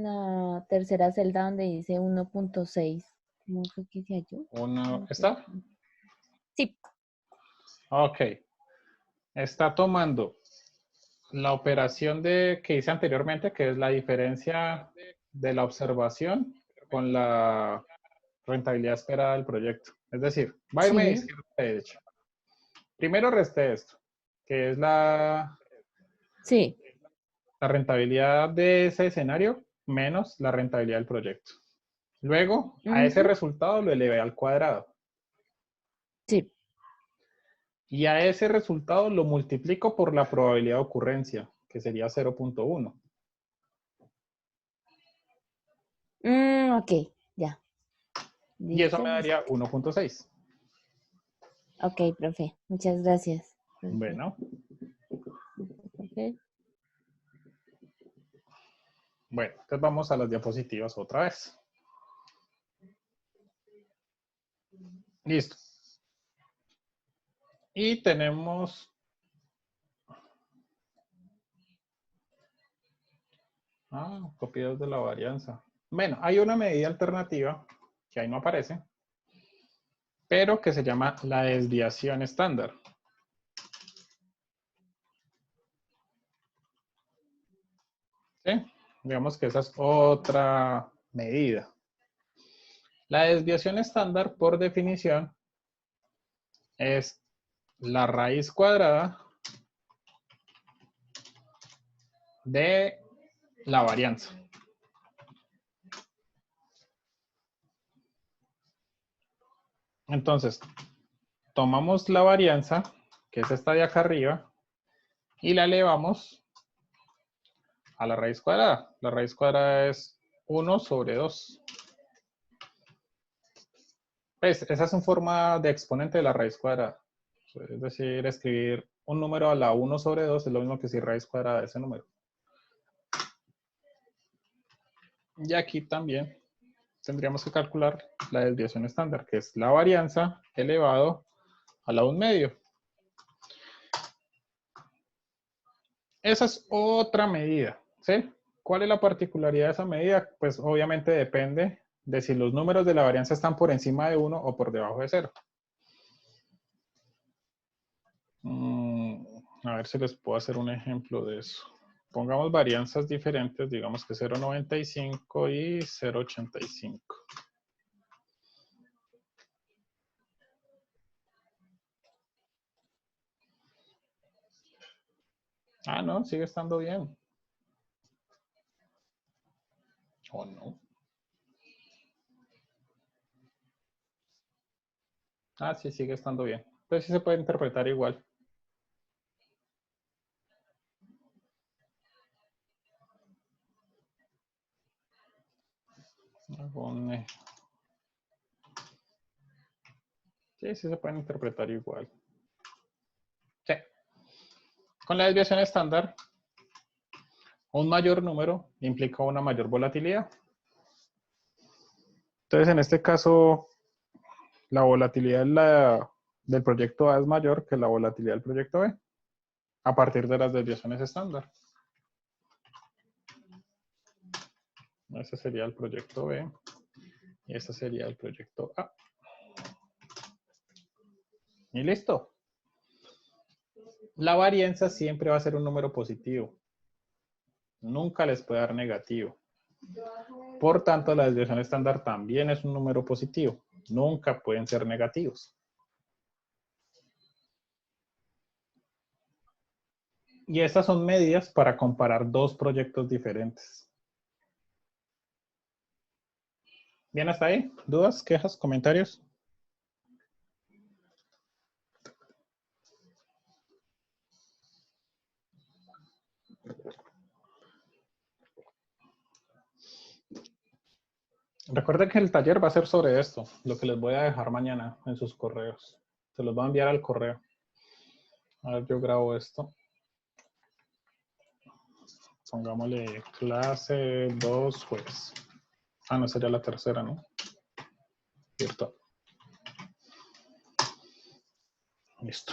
la tercera celda donde dice 1.6, ¿cómo fue que se halló? ¿Está? Sí. Ok. Está tomando la operación que hice anteriormente, que es la diferencia de la observación con la rentabilidad esperada del proyecto. Es decir, va a irme de Sí. izquierda a derecha. Primero resté esto, que es la Sí. rentabilidad de ese escenario menos la rentabilidad del proyecto. Luego, a ese resultado lo elevé al cuadrado. Sí. Y a ese resultado lo multiplico por la probabilidad de ocurrencia, que sería 0.1. Ok, ya. Y eso Listo, me listo. daría 1.6. Ok, profe. Muchas gracias. Bueno, Profe. bueno, entonces vamos a las diapositivas otra vez. Listo. Y tenemos copias de la varianza. Bueno, hay una medida alternativa que ahí no aparece, pero que se llama la desviación estándar. ¿Sí? Digamos que esa es otra medida. La desviación estándar, por definición, es la raíz cuadrada de la varianza. Entonces, tomamos la varianza, que es esta de acá arriba, y la elevamos a la raíz cuadrada. La raíz cuadrada es 1 sobre 2. Pues, esa es una forma de exponente de la raíz cuadrada. Es decir, escribir un número a la 1 sobre 2 es lo mismo que si raíz cuadrada de ese número. Y aquí también tendríamos que calcular la desviación estándar, que es la varianza elevado a la 1/2. Esa es otra medida, ¿sí? ¿Cuál es la particularidad de esa medida? Pues obviamente depende de si los números de la varianza están por encima de 1 o por debajo de 0. A ver si les puedo hacer un ejemplo de eso. Pongamos varianzas diferentes, digamos que 0,95 y 0,85. Ah, no, sigue estando bien. ¿O no? Ah, sí, sigue estando bien. Entonces sí se puede interpretar igual. Sí, sí se pueden interpretar igual. Sí. Con la desviación estándar, un mayor número implica una mayor volatilidad. Entonces, en este caso, la volatilidad del proyecto A es mayor que la volatilidad del proyecto B, a partir de las desviaciones estándar. Ese sería el proyecto B y este sería el proyecto A. Y listo. La varianza siempre va a ser un número positivo. Nunca les puede dar negativo. Por tanto, la desviación estándar también es un número positivo. Nunca pueden ser negativos. Y estas son medidas para comparar dos proyectos diferentes. ¿Bien hasta ahí? ¿Dudas, quejas, comentarios? Recuerden que el taller va a ser sobre esto, lo que les voy a dejar mañana en sus correos. Se los voy a enviar al correo. A ver, yo grabo esto. Pongámosle clase 2 jueves. Ah, no, sería la tercera, ¿no? Cierto. Listo.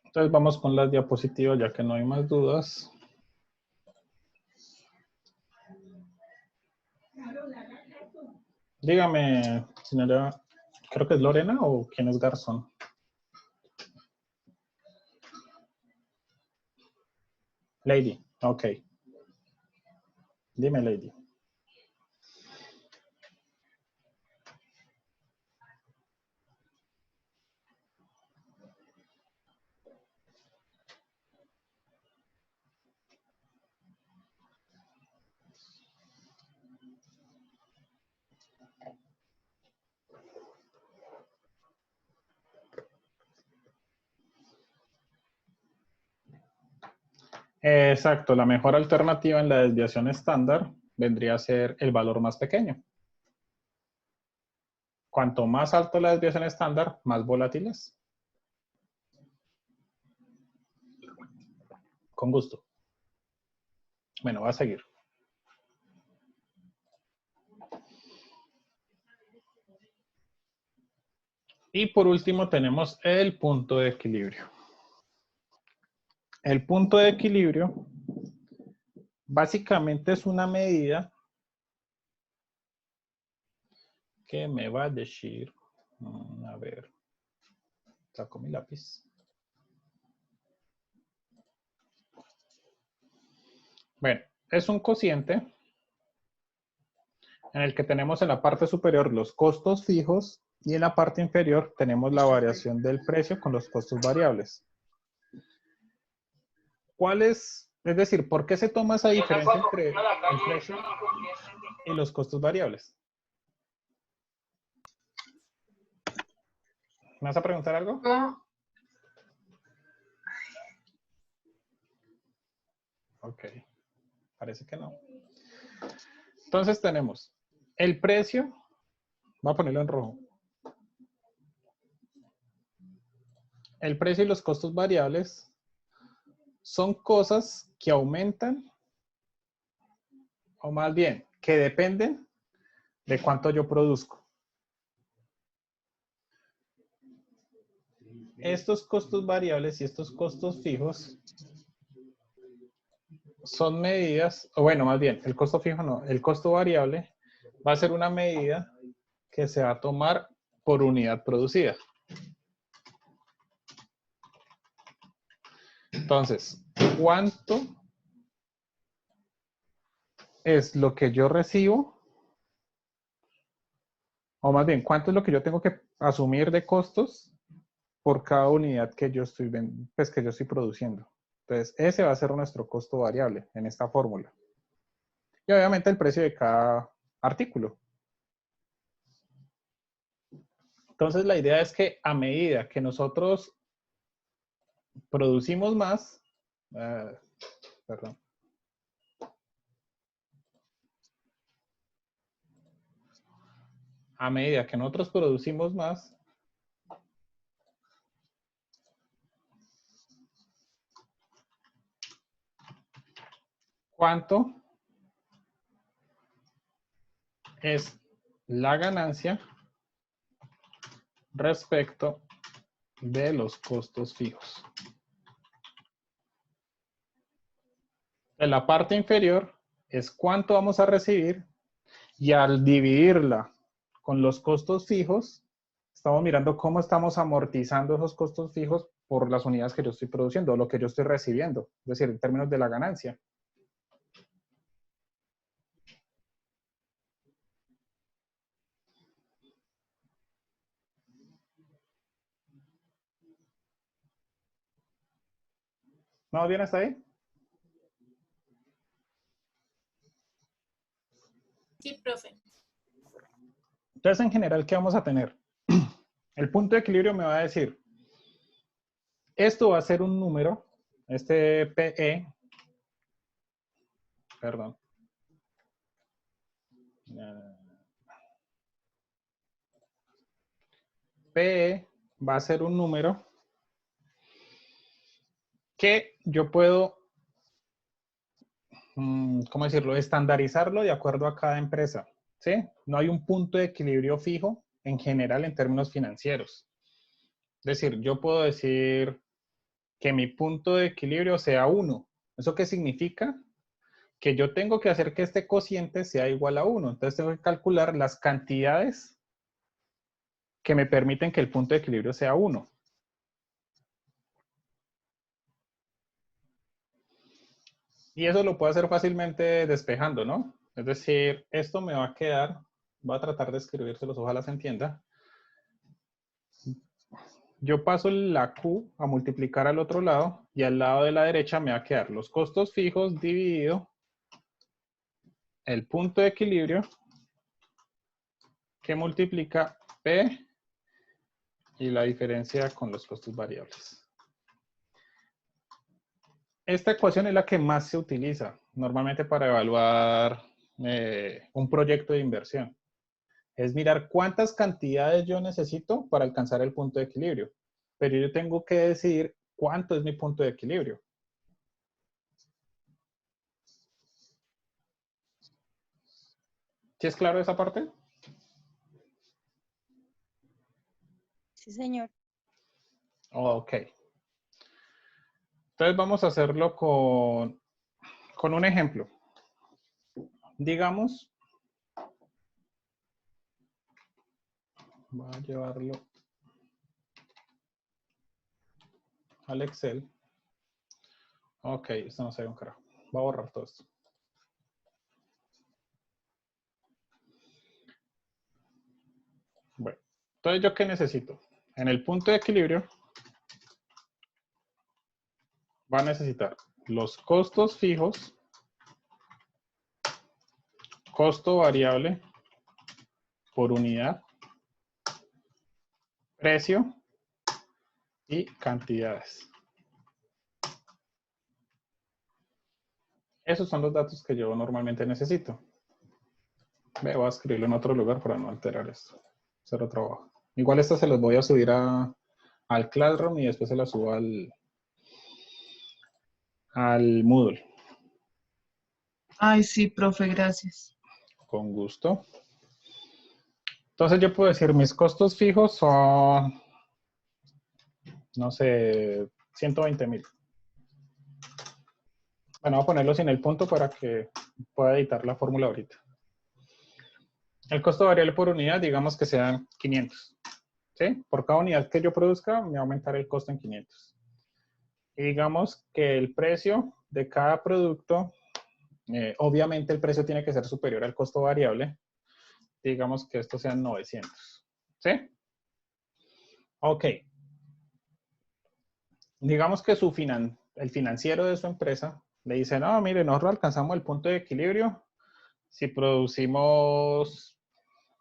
Entonces vamos con las diapositivas ya que no hay más dudas. Dígame, señora, creo que es Lorena o quién es Garzón. Lady, ok. Dime, Lady. Exacto, la mejor alternativa en la desviación estándar vendría a ser el valor más pequeño. Cuanto más alto la desviación estándar, más volátil es. Con gusto. Bueno, va a seguir. Y por último tenemos el punto de equilibrio. El punto de equilibrio básicamente es una medida que me va a decir, a ver, saco mi lápiz. Bueno, es un cociente en el que tenemos en la parte superior los costos fijos Y en la parte inferior tenemos la variación del precio con los costos variables. ¿Cuál es decir, por qué se toma esa diferencia entre el precio y los costos variables? ¿Me vas a preguntar algo? Ok, parece que no. Entonces tenemos el precio, voy a ponerlo en rojo. El precio y los costos variables son cosas que aumentan, o más bien, que dependen de cuánto yo produzco. Estos costos variables y estos costos fijos son medidas, o bueno, más bien, el costo fijo no, el costo variable va a ser una medida que se va a tomar por unidad producida. Entonces, ¿cuánto es lo que yo recibo? O más bien, ¿cuánto es lo que yo tengo que asumir de costos por cada unidad que yo estoy, pues, que yo estoy produciendo? Entonces, ese va a ser nuestro costo variable en esta fórmula. Y obviamente el precio de cada artículo. Entonces, la idea es que a medida que nosotros producimos más, perdón. A medida que nosotros producimos más, ¿cuánto es la ganancia respecto de los costos fijos? En la parte inferior es cuánto vamos a recibir y al dividirla con los costos fijos, estamos mirando cómo estamos amortizando esos costos fijos por las unidades que yo estoy produciendo o lo que yo estoy recibiendo, es decir, en términos de la ganancia. ¿No bien hasta ahí? Sí, profe. Entonces, en general, ¿qué vamos a tener? El punto de equilibrio me va a decir, esto va a ser un número, este PE, perdón. PE va a ser un número que yo puedo, ¿cómo decirlo? Estandarizarlo de acuerdo a cada empresa, ¿sí? No hay un punto de equilibrio fijo en general en términos financieros. Es decir, yo puedo decir que mi punto de equilibrio sea 1. ¿Eso qué significa? Que yo tengo que hacer que este cociente sea igual a 1. Entonces tengo que calcular las cantidades que me permiten que el punto de equilibrio sea 1. Y eso lo puedo hacer fácilmente despejando, ¿no? Es decir, esto me va a quedar, voy a tratar de escribírselos, ojalá se entienda. Yo paso la Q a multiplicar al otro lado y al lado de la derecha me va a quedar los costos fijos dividido el punto de equilibrio que multiplica P y la diferencia con los costos variables. Esta ecuación es la que más se utiliza normalmente para evaluar un proyecto de inversión. Es mirar cuántas cantidades yo necesito para alcanzar el punto de equilibrio. Pero yo tengo que decidir cuánto es mi punto de equilibrio. ¿Sí es claro esa parte? Sí, señor. Ok. Entonces vamos a hacerlo con un ejemplo. Digamos, voy a llevarlo al Excel. Ok, esto no se ve un carajo. Voy a borrar todo esto. Bueno, Entonces, ¿yo qué necesito? En el punto de equilibrio va a necesitar los costos fijos, costo variable por unidad, precio y cantidades. Esos son los datos que yo normalmente necesito. Voy a escribirlo en otro lugar para no alterar esto. Cero trabajo. Igual esto se los voy a subir al Classroom y después se los subo al Moodle. Ay, sí, profe, gracias. Con gusto. Entonces yo puedo decir mis costos fijos son, no sé, 120,000. Bueno, voy a ponerlos en el punto para que pueda editar la fórmula ahorita. El costo variable por unidad, digamos que sean 500. ¿Sí? Por cada unidad que yo produzca, me va a aumentar el costo en 500. Y digamos que el precio de cada producto, obviamente el precio tiene que ser superior al costo variable. Digamos que estos sean 900. ¿Sí? Ok. Digamos que el financiero de su empresa le dice, no, mire, nosotros alcanzamos el punto de equilibrio si producimos,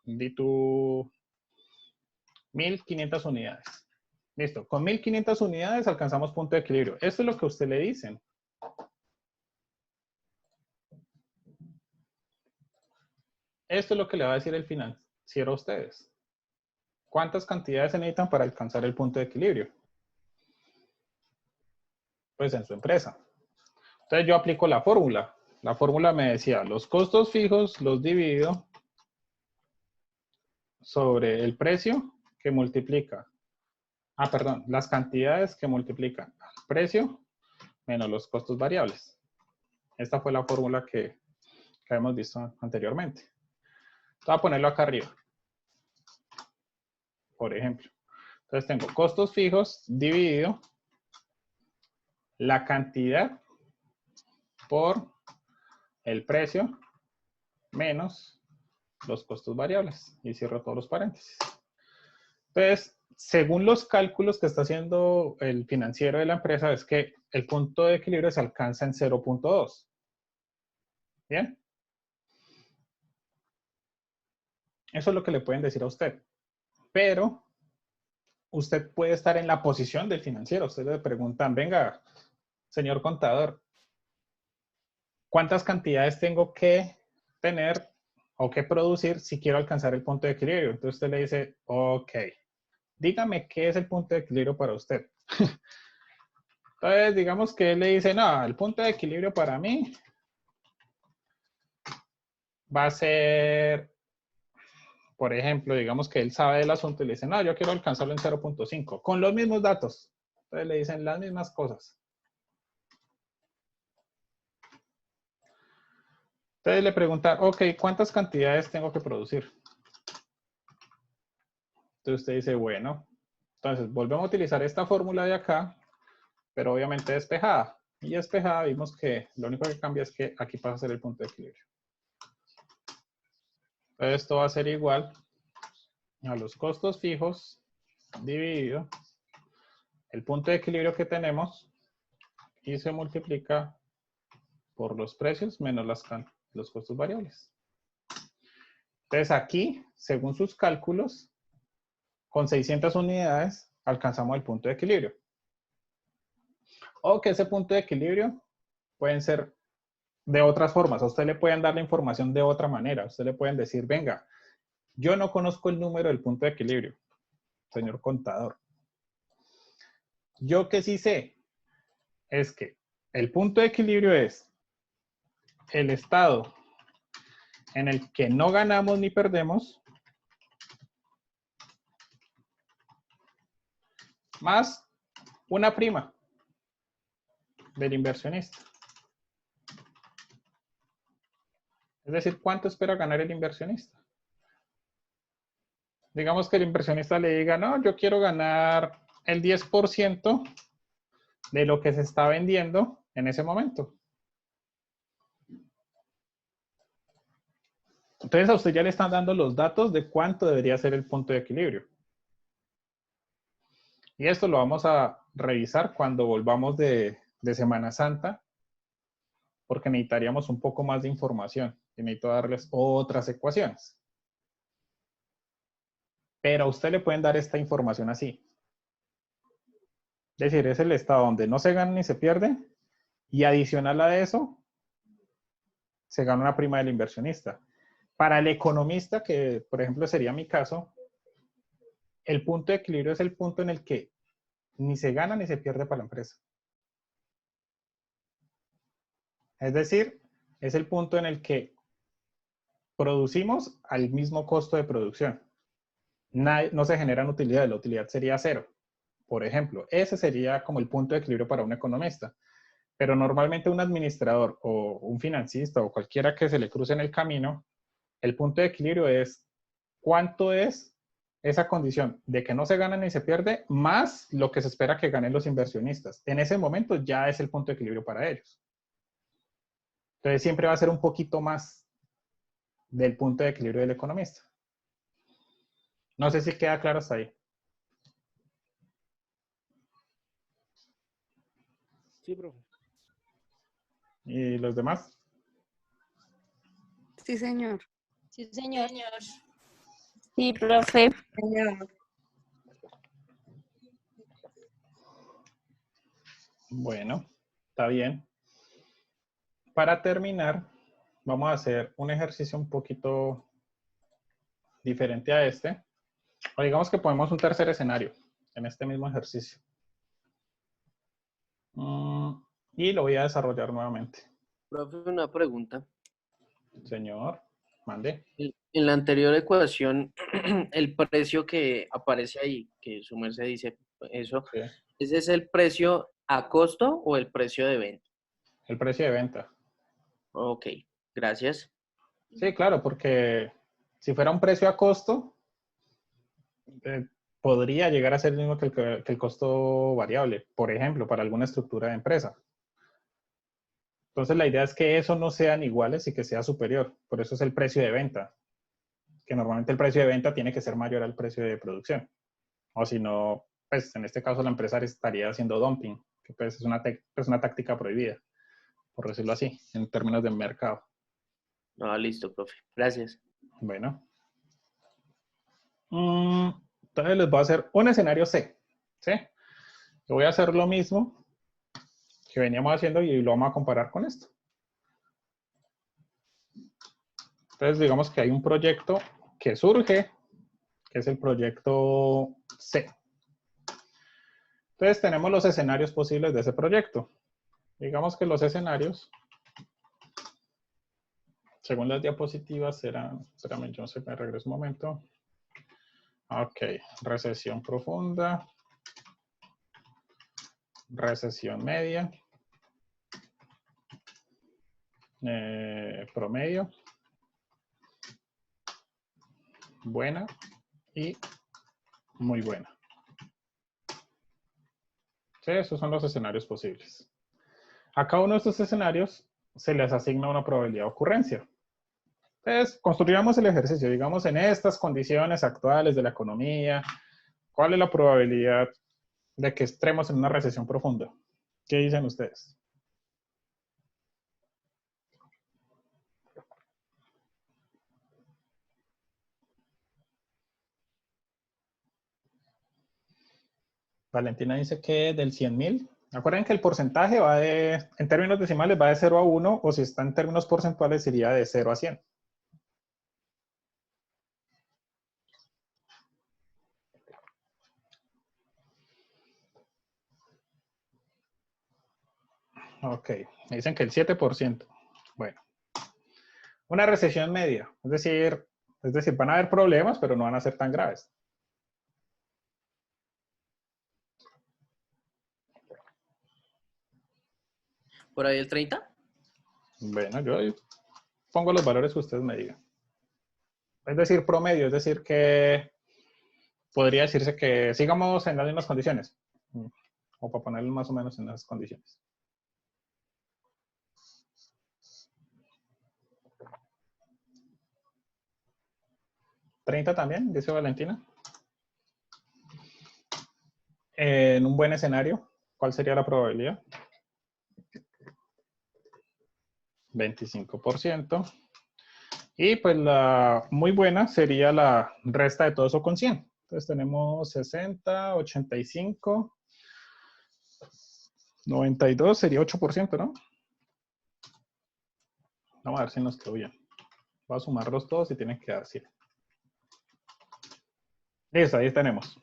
di tú, 1.500 unidades. Listo, con 1.500 unidades alcanzamos punto de equilibrio. Esto es lo que a usted le dicen. Esto es lo que le va a decir el financiero a ustedes. ¿Cuántas cantidades se necesitan para alcanzar el punto de equilibrio? Pues en su empresa. Entonces yo aplico la fórmula. La fórmula me decía, los costos fijos los divido sobre el precio que multiplica. Perdón, las cantidades que multiplican el precio menos los costos variables. Esta fue la fórmula que hemos visto anteriormente. Voy a ponerlo acá arriba. Por ejemplo. Entonces tengo costos fijos dividido la cantidad por el precio menos los costos variables. Y cierro todos los paréntesis. Entonces, según los cálculos que está haciendo el financiero de la empresa, es que el punto de equilibrio se alcanza en 0.2. ¿Bien? Eso es lo que le pueden decir a usted. Pero usted puede estar en la posición del financiero. Usted le preguntan, venga, señor contador, ¿cuántas cantidades tengo que tener o que producir si quiero alcanzar el punto de equilibrio? Entonces usted le dice, ok, dígame qué es el punto de equilibrio para usted. Entonces, digamos que él le dice, no, el punto de equilibrio para mí va a ser, por ejemplo, digamos que él sabe del asunto y le dice, no, yo quiero alcanzarlo en 0.5, con los mismos datos. Entonces le dicen las mismas cosas. Entonces le pregunta, ok, ¿cuántas cantidades tengo que producir? Entonces usted dice, bueno, entonces volvemos a utilizar esta fórmula de acá, pero obviamente despejada. Y despejada vimos que lo único que cambia es que aquí pasa a ser el punto de equilibrio. Entonces esto va a ser igual a los costos fijos dividido el punto de equilibrio que tenemos y se multiplica por los precios menos los costos variables. Entonces aquí, según sus cálculos, con 600 unidades alcanzamos el punto de equilibrio. O que ese punto de equilibrio pueden ser de otras formas. A usted le pueden dar la información de otra manera. A usted le pueden decir, venga, yo no conozco el número del punto de equilibrio, señor contador. Yo que sí sé es que el punto de equilibrio es el estado en el que no ganamos ni perdemos más una prima del inversionista. Es decir, ¿cuánto espera ganar el inversionista? Digamos que el inversionista le diga, no, yo quiero ganar el 10% de lo que se está vendiendo en ese momento. Entonces a usted ya le están dando los datos de cuánto debería ser el punto de equilibrio. Y esto lo vamos a revisar cuando volvamos de Semana Santa, porque necesitaríamos un poco más de información y necesito darles otras ecuaciones. Pero a usted le pueden dar esta información así. Es decir, es el estado donde no se gana ni se pierde, y adicional a eso, se gana una prima del inversionista. Para el economista, que por ejemplo sería mi caso, el punto de equilibrio es el punto en el que ni se gana ni se pierde para la empresa. Es decir, es el punto en el que producimos al mismo costo de producción. No se generan utilidades, la utilidad sería cero. Por ejemplo, ese sería como el punto de equilibrio para un economista. Pero normalmente un administrador o un financista o cualquiera que se le cruce en el camino, el punto de equilibrio es cuánto es esa condición de que no se gana ni se pierde más lo que se espera que ganen los inversionistas. En ese momento ya es el punto de equilibrio para ellos. Entonces siempre va a ser un poquito más del punto de equilibrio del economista. No sé si queda claro hasta ahí. Sí, profe. ¿Y los demás? Sí, señor. Sí, señor. Sí, profe. Bueno, está bien. Para terminar, vamos a hacer un ejercicio un poquito diferente a este. O digamos que ponemos un tercer escenario en este mismo ejercicio. Y lo voy a desarrollar nuevamente. Profe, una pregunta. Señor, mande. En la anterior ecuación, el precio que aparece ahí, que su merced dice eso, Sí. ¿ese es el precio a costo o el precio de venta? El precio de venta. Ok, gracias. Sí, claro, porque si fuera un precio a costo, podría llegar a ser el mismo que el costo variable, por ejemplo, para alguna estructura de empresa. Entonces la idea es que eso no sean iguales y que sea superior. Por eso es el precio de venta, que normalmente el precio de venta tiene que ser mayor al precio de producción. O si no, pues en este caso la empresa estaría haciendo dumping, que pues es una táctica prohibida, por decirlo así, en términos de mercado. Ah, listo, profe. Gracias. Bueno. Entonces les voy a hacer un escenario C. ¿Sí? Yo voy a hacer lo mismo que veníamos haciendo y lo vamos a comparar con esto. Entonces digamos que hay un proyecto que surge, que es el proyecto C. Entonces tenemos los escenarios posibles de ese proyecto. Digamos que los escenarios, según las diapositivas, serán, espérame, yo sé, me regreso un momento. Ok, recesión profunda, recesión media, promedio, buena y muy buena. Sí, esos son los escenarios posibles. A cada uno de estos escenarios se les asigna una probabilidad de ocurrencia. Entonces, construyamos el ejercicio, digamos, en estas condiciones actuales de la economía, ¿cuál es la probabilidad de que entremos en una recesión profunda? ¿Qué dicen ustedes? Valentina dice que del 100.000. Acuerden que el porcentaje va en términos decimales va de 0 a 1, o si está en términos porcentuales sería de 0 a 100. Ok, me dicen que el 7%. Bueno, una recesión media, es decir, van a haber problemas, pero no van a ser tan graves. ¿Por ahí el 30? Bueno, yo pongo los valores que ustedes me digan. Es decir, promedio, es decir, que podría decirse que sigamos en las mismas condiciones. O para ponerlo más o menos en las condiciones. ¿30 también? Dice Valentina. En un buen escenario, ¿cuál sería la probabilidad? 25%. Y pues la muy buena sería la resta de todo eso con 100. Entonces tenemos 60, 85, 92, sería 8%, ¿no? Vamos a ver si nos quedó bien. Voy a sumarlos todos y tienen que dar 100. Listo, ahí tenemos.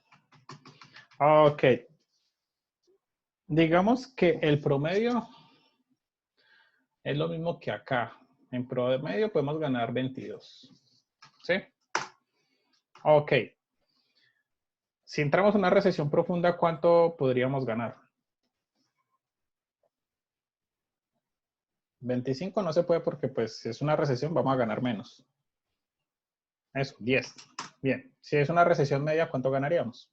Ok. Digamos que el promedio es lo mismo que acá. En promedio podemos ganar 22. ¿Sí? Ok. Si entramos en una recesión profunda, ¿cuánto podríamos ganar? 25 no se puede porque pues si es una recesión vamos a ganar menos. Eso, 10. Bien. Si es una recesión media, ¿cuánto ganaríamos?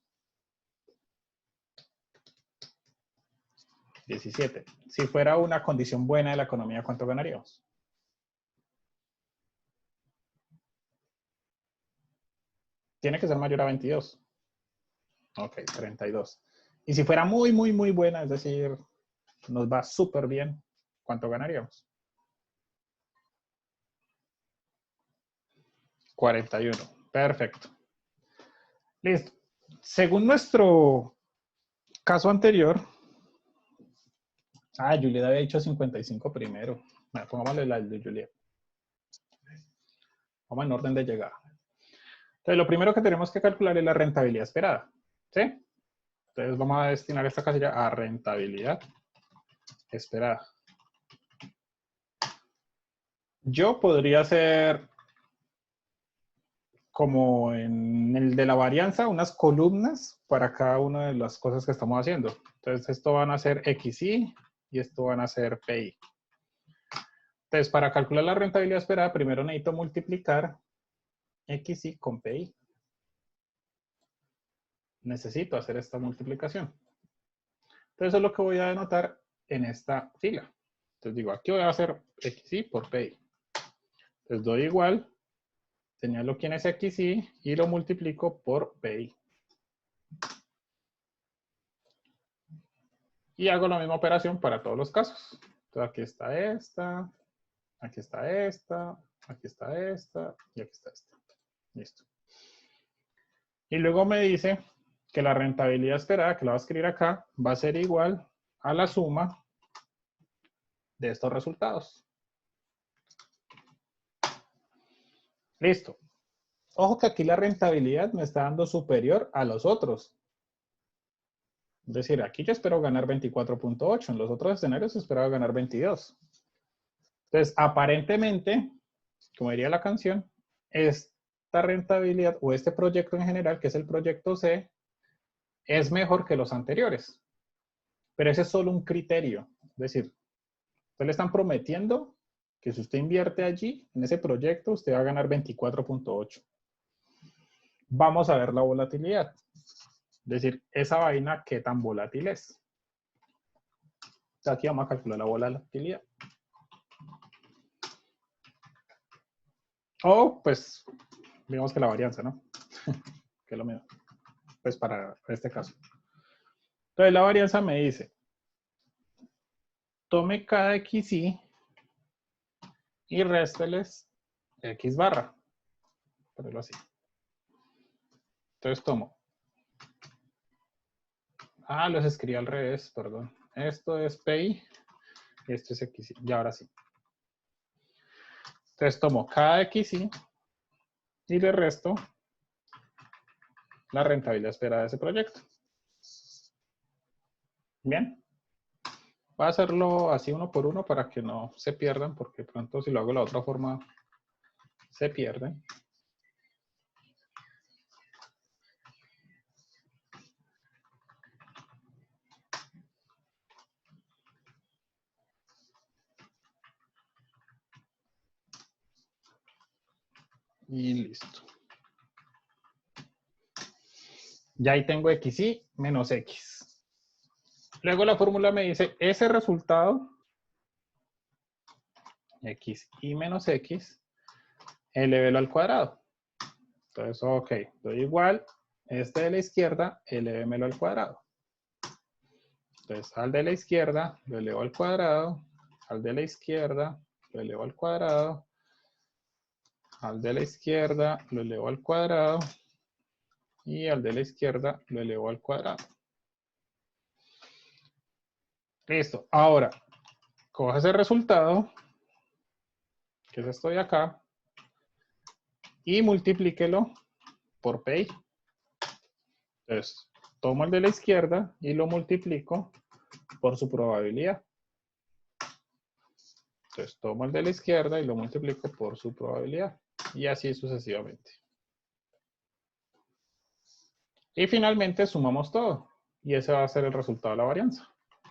17. Si fuera una condición buena de la economía, ¿cuánto ganaríamos? Tiene que ser mayor a 22. Ok, 32. Y si fuera muy, muy, muy buena, es decir, nos va súper bien, ¿cuánto ganaríamos? 41. Perfecto. Listo. Según nuestro caso anterior, Juliet había dicho 55 primero. Bueno, pongámosle la de Juliet. Vamos en orden de llegada. Entonces, lo primero que tenemos que calcular es la rentabilidad esperada. ¿Sí? Entonces, vamos a destinar esta casilla a rentabilidad esperada. Yo podría hacer como en el de la varianza, unas columnas para cada una de las cosas que estamos haciendo. Entonces, esto van a ser XY y esto van a ser PI. Entonces, para calcular la rentabilidad esperada, primero necesito multiplicar XY con PI. Necesito hacer esta multiplicación. Entonces, eso es lo que voy a denotar en esta fila. Entonces, digo, aquí voy a hacer XY por PI. Entonces, doy igual, señalo quién es XY y lo multiplico por PI. Y hago la misma operación para todos los casos. Entonces, aquí está esta, aquí está esta, aquí está esta y aquí está esta. Listo. Y luego me dice que la rentabilidad esperada, que la voy a escribir acá, va a ser igual a la suma de estos resultados. Listo. Ojo que aquí la rentabilidad me está dando superior a los otros. Es decir, aquí yo espero ganar 24.8. En los otros escenarios esperaba ganar 22. Entonces, aparentemente, como diría la canción, esta rentabilidad o este proyecto en general, que es el proyecto C, es mejor que los anteriores. Pero ese es solo un criterio. Es decir, ustedes le están prometiendo que si usted invierte allí, en ese proyecto, usted va a ganar 24.8. Vamos a ver la volatilidad. Es decir, esa vaina, ¿qué tan volátil es? Entonces, aquí vamos a calcular la volatilidad. O, pues, digamos que la varianza, ¿no? Que es lo mismo. Pues para este caso. Entonces, la varianza me dice, tome cada XY y résteles X barra. Ponerlo así. Entonces, tomo. Los escribí al revés, perdón. Esto es PI, esto es XY. Y ahora sí. Entonces, tomo cada XY y le resto la rentabilidad esperada de ese proyecto. Bien. Voy a hacerlo así uno por uno para que no se pierdan, porque pronto si lo hago de la otra forma se pierden. Y listo. Ya ahí tengo XY menos X. Luego la fórmula me dice ese resultado, XY menos X, elévelo al cuadrado. Entonces, ok, doy igual, este de la izquierda, elévemelo al cuadrado. Entonces, al de la izquierda lo elevo al cuadrado, al de la izquierda lo elevo al cuadrado, al de la izquierda lo elevo al cuadrado y al de la izquierda lo elevo al cuadrado. Listo. Ahora, coge ese resultado, que es esto de acá, y multiplíquelo por P. Entonces, tomo el de la izquierda y lo multiplico por su probabilidad. Entonces, tomo el de la izquierda y lo multiplico por su probabilidad. Y así sucesivamente. Y finalmente sumamos todo. Y ese va a ser el resultado de la varianza.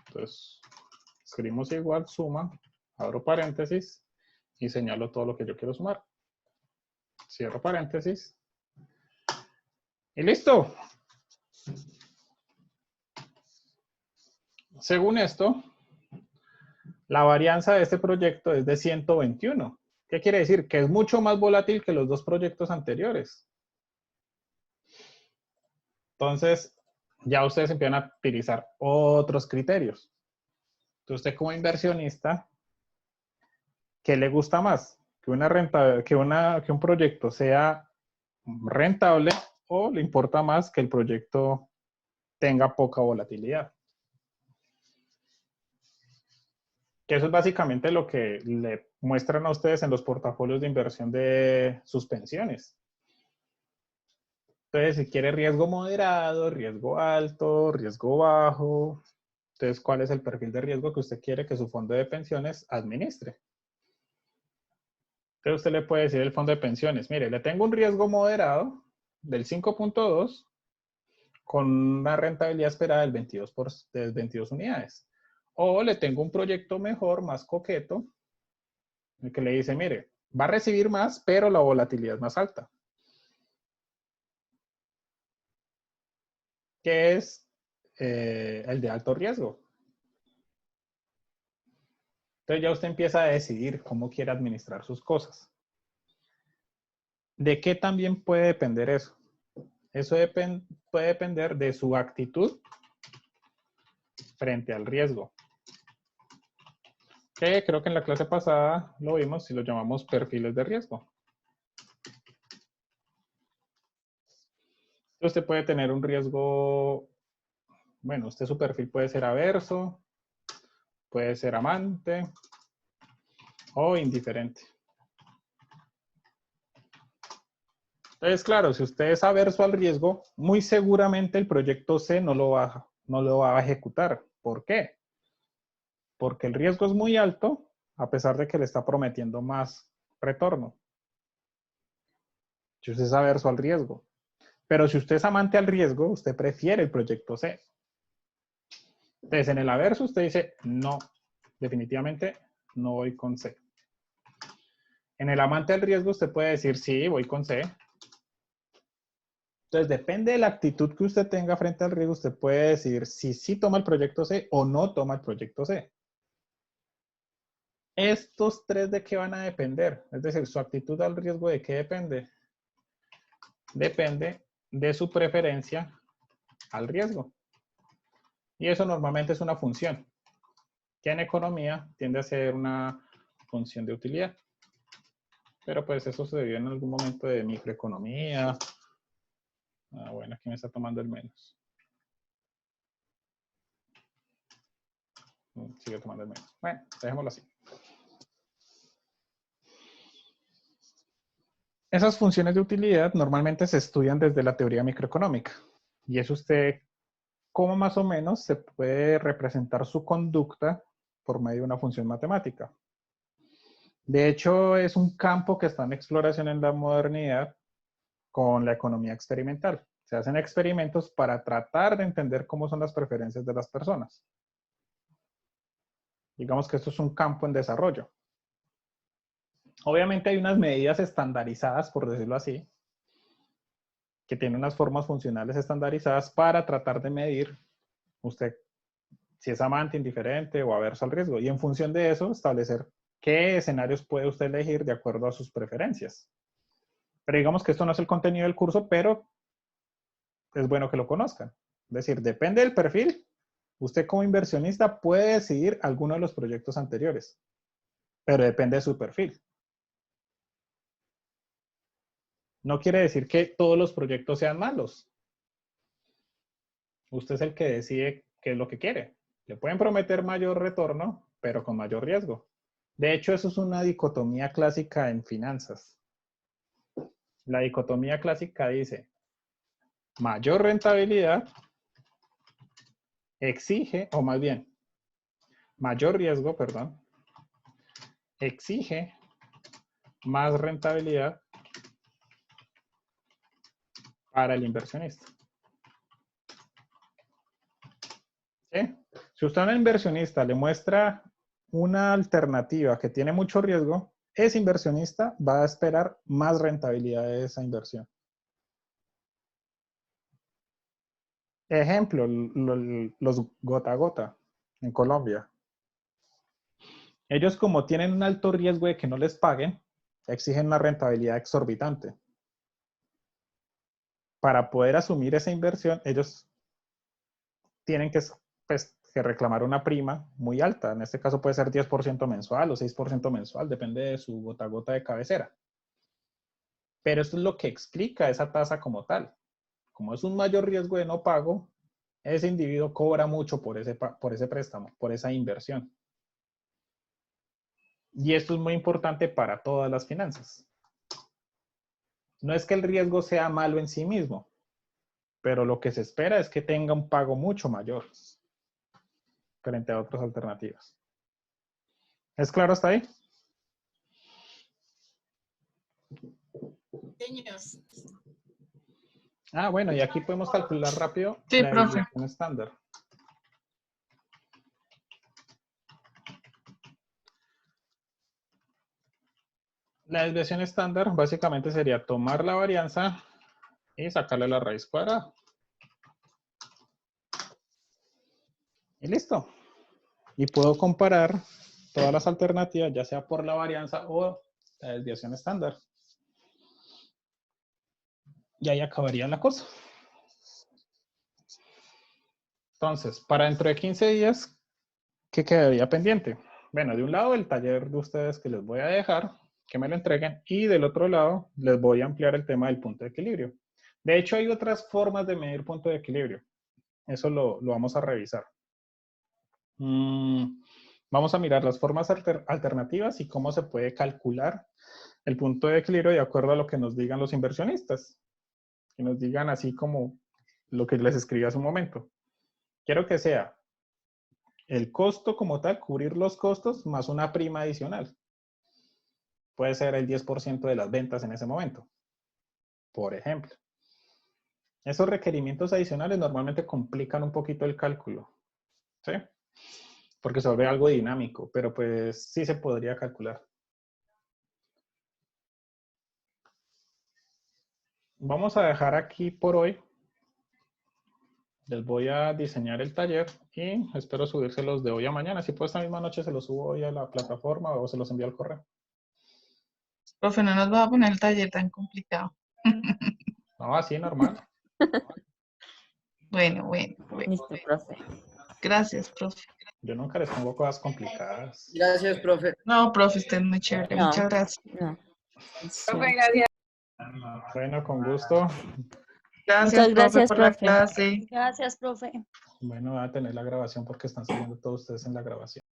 Entonces, escribimos igual, suma, abro paréntesis y señalo todo lo que yo quiero sumar. Cierro paréntesis. Y listo. Según esto, la varianza de este proyecto es de 121. ¿Qué quiere decir? Que es mucho más volátil que los dos proyectos anteriores. Entonces, ya ustedes empiezan a utilizar otros criterios. Entonces, usted como inversionista, ¿qué le gusta más? ¿Que un proyecto sea rentable o le importa más que el proyecto tenga poca volatilidad? Que eso es básicamente lo que le muestran a ustedes en los portafolios de inversión de sus pensiones. Entonces, si quiere riesgo moderado, riesgo alto, riesgo bajo, entonces, ¿cuál es el perfil de riesgo que usted quiere que su fondo de pensiones administre? Entonces, usted le puede decir al fondo de pensiones, mire, le tengo un riesgo moderado del 5.2 con una rentabilidad esperada del 22 unidades. O le tengo un proyecto mejor, más coqueto, el que le dice, mire, va a recibir más, pero la volatilidad es más alta. Que es el de alto riesgo. Entonces ya usted empieza a decidir cómo quiere administrar sus cosas. ¿De qué también puede depender eso? Eso puede depender de su actitud frente al riesgo. Que creo que en la clase pasada lo vimos y lo llamamos perfiles de riesgo. Usted puede tener un riesgo, bueno, su perfil puede ser averso, puede ser amante o indiferente. Entonces, claro, si usted es averso al riesgo, muy seguramente el proyecto C no lo va a ejecutar. ¿Por qué? Porque el riesgo es muy alto, a pesar de que le está prometiendo más retorno. Si usted es averso al riesgo. Pero si usted es amante al riesgo, usted prefiere el proyecto C. Entonces, en el averso usted dice, no, definitivamente no voy con C. En el amante al riesgo usted puede decir, sí, voy con C. Entonces, depende de la actitud que usted tenga frente al riesgo, usted puede decir si sí toma el proyecto C o no toma el proyecto C. ¿Estos tres de qué van a depender? Es decir, su actitud al riesgo, ¿de qué depende? Depende de su preferencia al riesgo. Y eso normalmente es una función, que en economía tiende a ser una función de utilidad. Pero pues eso se vio en algún momento de microeconomía. Bueno, aquí me está tomando el menos. Sigue tomando el menos. Bueno, dejémoslo así. Esas funciones de utilidad normalmente se estudian desde la teoría microeconómica. Y es usted cómo más o menos se puede representar su conducta por medio de una función matemática. De hecho, es un campo que está en exploración en la modernidad con la economía experimental. Se hacen experimentos para tratar de entender cómo son las preferencias de las personas. Digamos que esto es un campo en desarrollo. Obviamente hay unas medidas estandarizadas, por decirlo así, que tienen unas formas funcionales estandarizadas para tratar de medir usted si es amante, indiferente o averso al riesgo. Y en función de eso, establecer qué escenarios puede usted elegir de acuerdo a sus preferencias. Pero digamos que esto no es el contenido del curso, pero es bueno que lo conozcan. Es decir, depende del perfil, Usted como inversionista puede decidir alguno de los proyectos anteriores, pero depende de su perfil. No quiere decir que todos los proyectos sean malos. Usted es el que decide qué es lo que quiere. Le pueden prometer mayor retorno, pero con mayor riesgo. De hecho, eso es una dicotomía clásica en finanzas. La dicotomía clásica dice, mayor rentabilidad exige, o más bien, mayor riesgo, perdón, exige más rentabilidad para el inversionista. ¿Sí? Si usted a un inversionista le muestra una alternativa que tiene mucho riesgo, ese inversionista va a esperar más rentabilidad de esa inversión. Ejemplo, los gota a gota en Colombia. Ellos, como tienen un alto riesgo de que no les paguen, exigen una rentabilidad exorbitante. Para poder asumir esa inversión, ellos tienen que, pues, que reclamar una prima muy alta. En este caso puede ser 10% mensual o 6% mensual, depende de su gota a gota de cabecera. Pero esto es lo que explica esa tasa como tal. Como es un mayor riesgo de no pago, ese individuo cobra mucho por ese préstamo, por esa inversión. Y esto es muy importante para todas las finanzas. No es que el riesgo sea malo en sí mismo, pero lo que se espera es que tenga un pago mucho mayor frente a otras alternativas. ¿Es claro hasta ahí? Señor. Ah, bueno, y aquí podemos calcular rápido Sí, la profe. desviación estándar. La desviación estándar básicamente sería tomar la varianza y sacarle la raíz cuadrada. Y listo. Y puedo comparar todas las alternativas, ya sea por la varianza o la desviación estándar. Y ahí acabaría la cosa. Entonces, para dentro de 15 días, ¿qué quedaría pendiente? Bueno, de un lado el taller de ustedes que les voy a dejar, que me lo entreguen, y del otro lado les voy a ampliar el tema del punto de equilibrio. De hecho, hay otras formas de medir punto de equilibrio. Eso lo vamos a revisar. Vamos a mirar las formas alternativas y cómo se puede calcular el punto de equilibrio de acuerdo a lo que nos digan los inversionistas. Que nos digan así como lo que les escribí hace un momento. Quiero que sea el costo como tal, cubrir los costos más una prima adicional. Puede ser el 10% de las ventas en ese momento, por ejemplo. Esos requerimientos adicionales normalmente complican un poquito el cálculo, ¿sí? Porque se vuelve algo dinámico, pero pues sí se podría calcular. Vamos a dejar aquí por hoy. Les voy a diseñar el taller y espero subírselos de hoy a mañana. Si puedo, esta misma noche se los subo hoy a la plataforma o se los envío al correo. Profe, no nos va a poner el taller tan complicado. No, así normal. Bueno. Listo, profe. Gracias, profe. Yo nunca les pongo cosas complicadas. Gracias, profe. No, profe, usted es muy chévere. No. Muchas gracias. No. Profe, gracias. Bueno, con gusto. Gracias, Muchas gracias, profe, por la profe. clase. Gracias, profe. Bueno, voy a tener la grabación porque están saliendo todos ustedes en la grabación.